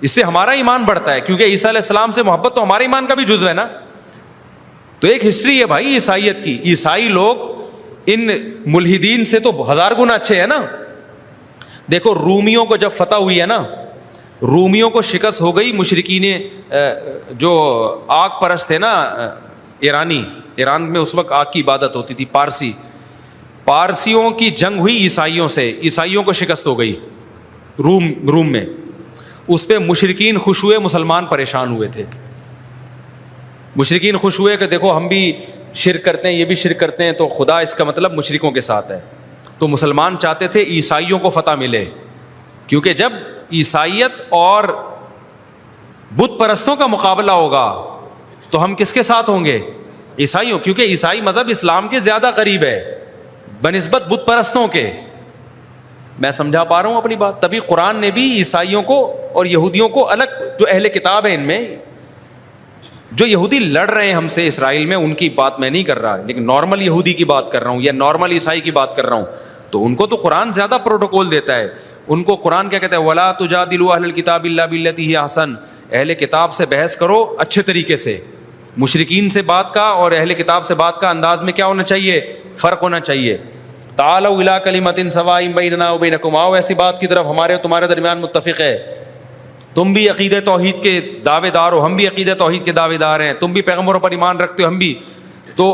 اس سے ہمارا ایمان بڑھتا ہے، کیونکہ عیسیٰ علیہ السلام سے محبت تو ہمارے ایمان کا بھی جزو ہے نا. تو ایک ہسٹری ہے بھائی عیسائیت کی. عیسائی لوگ ان ملحدین سے تو 1000 گنا اچھے ہیں نا. دیکھو رومیوں کو جب فتح ہوئی ہے نا، رومیوں کو شکست ہو گئی. مشرکین جو آگ پرست تھے نا ایران میں اس وقت آگ کی عبادت ہوتی تھی، پارسیوں کی جنگ ہوئی عیسائیوں سے، عیسائیوں کو شکست ہو گئی روم میں. اس پہ مشرکین خوش ہوئے, مسلمان پریشان ہوئے تھے. مشرکین خوش ہوئے کہ دیکھو ہم بھی شرک کرتے ہیں, یہ بھی شرک کرتے ہیں, تو خدا اس کا مطلب مشرکوں کے ساتھ ہے. تو مسلمان چاہتے تھے عیسائیوں کو فتح ملے, کیونکہ جب عیسائیت اور بت پرستوں کا مقابلہ ہوگا تو ہم کس کے ساتھ ہوں گے؟ عیسائیوں, کیونکہ عیسائی مذہب اسلام کے زیادہ قریب ہے بنسبت بت پرستوں کے. میں سمجھا پا رہا ہوں اپنی بات؟ تبھی قرآن نے بھی عیسائیوں کو اور یہودیوں کو الگ, جو اہل کتاب ہیں ان میں, جو یہودی لڑ رہے ہیں ہم سے اسرائیل میں, ان کی بات میں نہیں کر رہا, لیکن نارمل یہودی کی بات کر رہا ہوں یا نارمل عیسائی کی بات کر رہا ہوں. تو ان کو تو قرآن زیادہ پروٹوکول دیتا ہے. ان کو قرآن کیا کہتا ہے؟ وَلَا تُجَادِلُوا أَهْلَ الْكِتَابِ إِلَّا بِالَّتِي هِيَ أَحْسَنُ. اہل کتاب سے بحث کرو اچھے طریقے سے. مشرکین سے بات کا اور اہل کتاب سے بات کا انداز میں کیا ہونا چاہیے؟ فرق ہونا چاہیے. تعالوا إِلَىٰ كَلِمَةٍ سَوَاءٍ بَيْنَنَا وَبَيْنَكُمْ, آؤ ایسی بات کی طرف ہمارے اور تمہارے درمیان متفق ہے. تم بھی عقیدہ توحید کے دعوے دار ہو, ہم بھی عقیدہ توحید کے دعوے دار ہیں, تم بھی پیغمبروں پر ایمان رکھتے ہو, ہم بھی. تو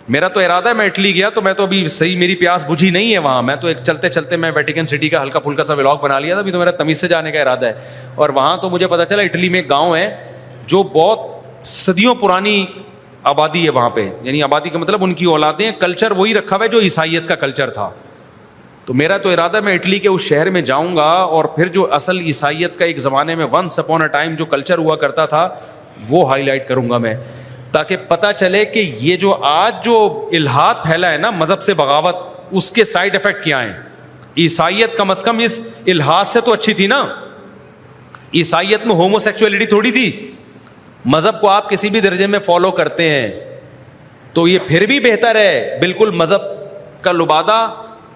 میرا تو ارادہ ہے, میں اٹلی گیا تو میں تو ابھی صحیح میری پیاس بجھی نہیں ہے وہاں. میں تو ایک چلتے چلتے میں ویٹیکن سٹی کا ہلکا پھلکا سا ولاگ بنا لیا تھا, ابھی تو میرا تمیز سے جانے کا ارادہ ہے. اور وہاں تو مجھے پتا چلا اٹلی میں ایک گاؤں ہے جو بہت صدیوں پرانی آبادی ہے وہاں پہ, یعنی آبادی کا مطلب ان کی اولادیں, کلچر وہی رکھا ہوا ہے جو عیسائیت کا کلچر تھا. تو میرا تو ارادہ میں اٹلی کے اس شہر میں جاؤں گا اور پھر جو اصل عیسائیت کا ایک زمانے میں ونس اپون اے ٹائم جو کلچر ہوا کرتا تھا وہ ہائی لائٹ کروں گا میں, تاکہ پتہ چلے کہ یہ جو آج جو الحاد پھیلا ہے نا مذہب سے بغاوت, اس کے سائیڈ افیکٹ کیا ہیں. عیسائیت کم از کم اس الحاد سے تو اچھی تھی نا. عیسائیت میں ہومو سیکچولیٹی تھوڑی تھی. مذہب کو آپ کسی بھی درجے میں فالو کرتے ہیں تو یہ پھر بھی بہتر ہے, بالکل مذہب کا لبادہ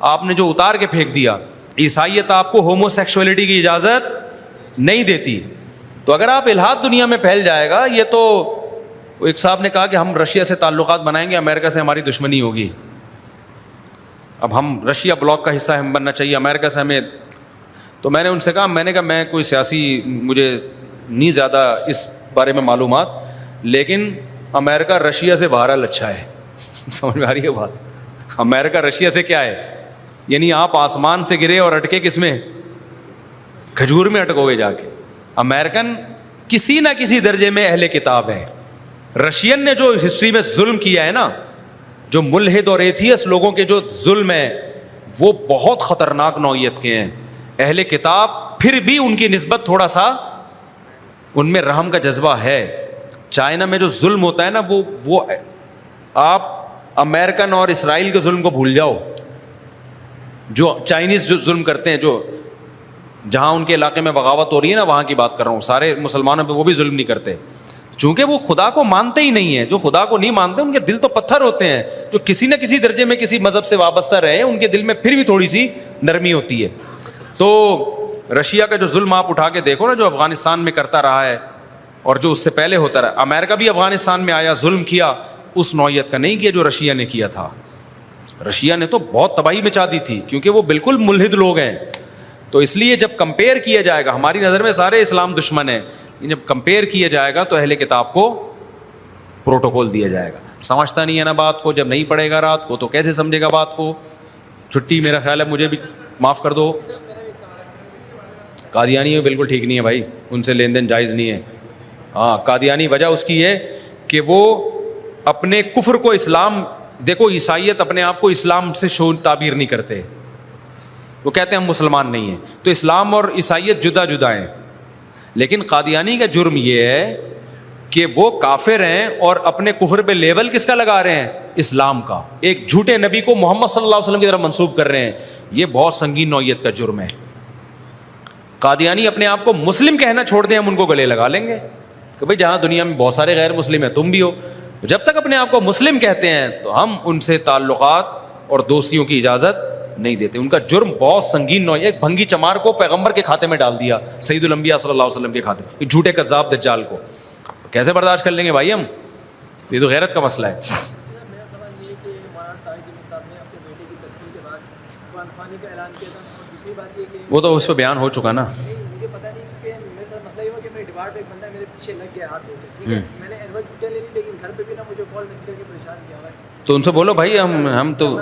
آپ نے جو اتار کے پھینک دیا. عیسائیت آپ کو ہومو سیکشولیٹی کی اجازت نہیں دیتی. تو اگر آپ الحاد دنیا میں پھیل جائے گا, یہ تو ایک صاحب نے کہا کہ ہم رشیا سے تعلقات بنائیں گے, امریکہ سے ہماری دشمنی ہوگی. اب ہم رشیا بلاک کا حصہ ہم بننا چاہیے, امریکہ سے ہمیں. تو میں نے ان سے کہا, میں کوئی سیاسی, مجھے نہیں زیادہ اس بارے میں معلومات, لیکن امریکہ رشیا سے بہرحال اچھا ہے. سمجھ میں آ رہی ہے بات؟ امریکہ رشیا سے کیا ہے, یعنی آپ آسمان سے گرے اور اٹکے کس میں؟ کھجور میں اٹکو گے جا کے. امریکن کسی نہ کسی درجے میں اہل کتاب ہیں. رشین نے جو ہسٹری میں ظلم کیا ہے نا, جو ملحد اور ایتھیس لوگوں کے جو ظلم ہے وہ بہت خطرناک نوعیت کے ہیں. اہل کتاب پھر بھی ان کی نسبت تھوڑا سا ان میں رحم کا جذبہ ہے. چائنا میں جو ظلم ہوتا ہے نا, وہ آپ امریکن اور اسرائیل کے ظلم کو بھول جاؤ. جو چائنیز جو ظلم کرتے ہیں, جو جہاں ان کے علاقے میں بغاوت ہو رہی ہے نا, وہاں کی بات کر رہا ہوں, سارے مسلمانوں پہ وہ بھی ظلم نہیں کرتے, چونکہ وہ خدا کو مانتے ہی نہیں ہیں. جو خدا کو نہیں مانتے ان کے دل تو پتھر ہوتے ہیں. جو کسی نہ کسی درجے میں کسی مذہب سے وابستہ رہے, ان کے دل میں پھر بھی تھوڑی سی نرمی ہوتی ہے. تو رشیا کا جو ظلم آپ اٹھا کے دیکھو نا, جو افغانستان میں کرتا رہا ہے اور جو اس سے پہلے ہوتا رہا. امریکہ بھی افغانستان میں آیا, ظلم کیا, اس نوعیت کا نہیں کیا جو رشیا نے کیا تھا. رشیا نے تو بہت تباہی مچا دی تھی, کیونکہ وہ بالکل ملحد لوگ ہیں. تو اس لیے جب کمپیئر کیا جائے گا, ہماری نظر میں سارے اسلام دشمن ہیں, جب کمپیئر کیا جائے گا تو اہل کتاب کو پروٹوکول دیا جائے گا. سمجھتا نہیں ہے نا بات کو, جب نہیں پڑھے گا رات کو تو کیسے سمجھے گا بات کو؟ چھٹی, میرا خیال ہے مجھے بھی معاف کر دو. قادیانی بالکل ٹھیک نہیں ہے بھائی, ان سے لین دین جائز نہیں ہے. ہاں, قادیانی وجہ اس کی ہے کہ وہ اپنے کفر کو اسلام, دیکھو عیسائیت اپنے آپ کو اسلام سے تعبیر نہیں کرتے, وہ کہتے ہیں ہم مسلمان نہیں ہیں. تو اسلام اور عیسائیت جدا جدا ہیں. لیکن قادیانی کا جرم یہ ہے کہ وہ کافر ہیں اور اپنے کفر پہ لیبل کس کا لگا رہے ہیں؟ اسلام کا. ایک جھوٹے نبی کو محمد صلی اللہ علیہ وسلم کی طرف منسوب کر رہے ہیں. یہ بہت سنگین نوعیت کا جرم ہے. قادیانی اپنے آپ کو مسلم کہنا چھوڑ دیں, ہم ان کو گلے لگا لیں گے کہ بھائی جہاں دنیا میں بہت سارے غیر مسلم ہیں تم بھی ہو. جب تک اپنے آپ کو مسلم کہتے ہیں تو ہم ان سے تعلقات اور دوستیوں کی اجازت نہیں دیتے. ان کا جرم بہت سنگین نوعیت. ایک بھنگی چمار کو پیغمبر کے کھاتے میں ڈال دیا, سید الانبیاء صلی اللہ علیہ وسلم کے کھاتے میں, جھوٹے کذاب دجال کو. کیسے برداشت کر لیں گے بھائی ہم؟ یہ تو غیرت کا مسئلہ ہے. میرا سوال یہ ہے کہ مولانا طارق جمیل صاحب نے اپنے بیٹے کی تدفین کے بعد قرآن خوانی کا اعلان کیا تھا, اور دوسری بات یہ کہ وہ تو اس پہ بیان ہو چکا نا. مجھے پتہ نہیں, کیونکہ میرے ساتھ مسئلہ یہ ہوا کہ میرے ڈپارٹ پہ ایک بندہ میرے پیچھے لگ گیا ہاتھ دھو کے, ٹھیک ہے, میں نے اینول چھٹیاں لے لی, لیکن گھر پہ بھی نا مجھے کال میسج کر کے پریشان کیا ہوا ہے. تو ان سے بولو بھائی ہم تو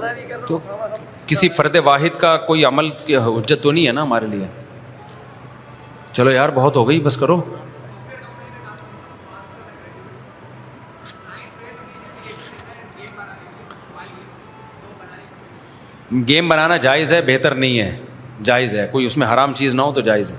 کسی فرد واحد کا کوئی عمل کی حجت تو نہیں ہے نا ہمارے لیے. چلو یار بہت ہو گئی, بس کرو. گیم بنانا جائز ہے, بہتر نہیں ہے, جائز ہے, کوئی اس میں حرام چیز نہ ہو تو جائز ہے.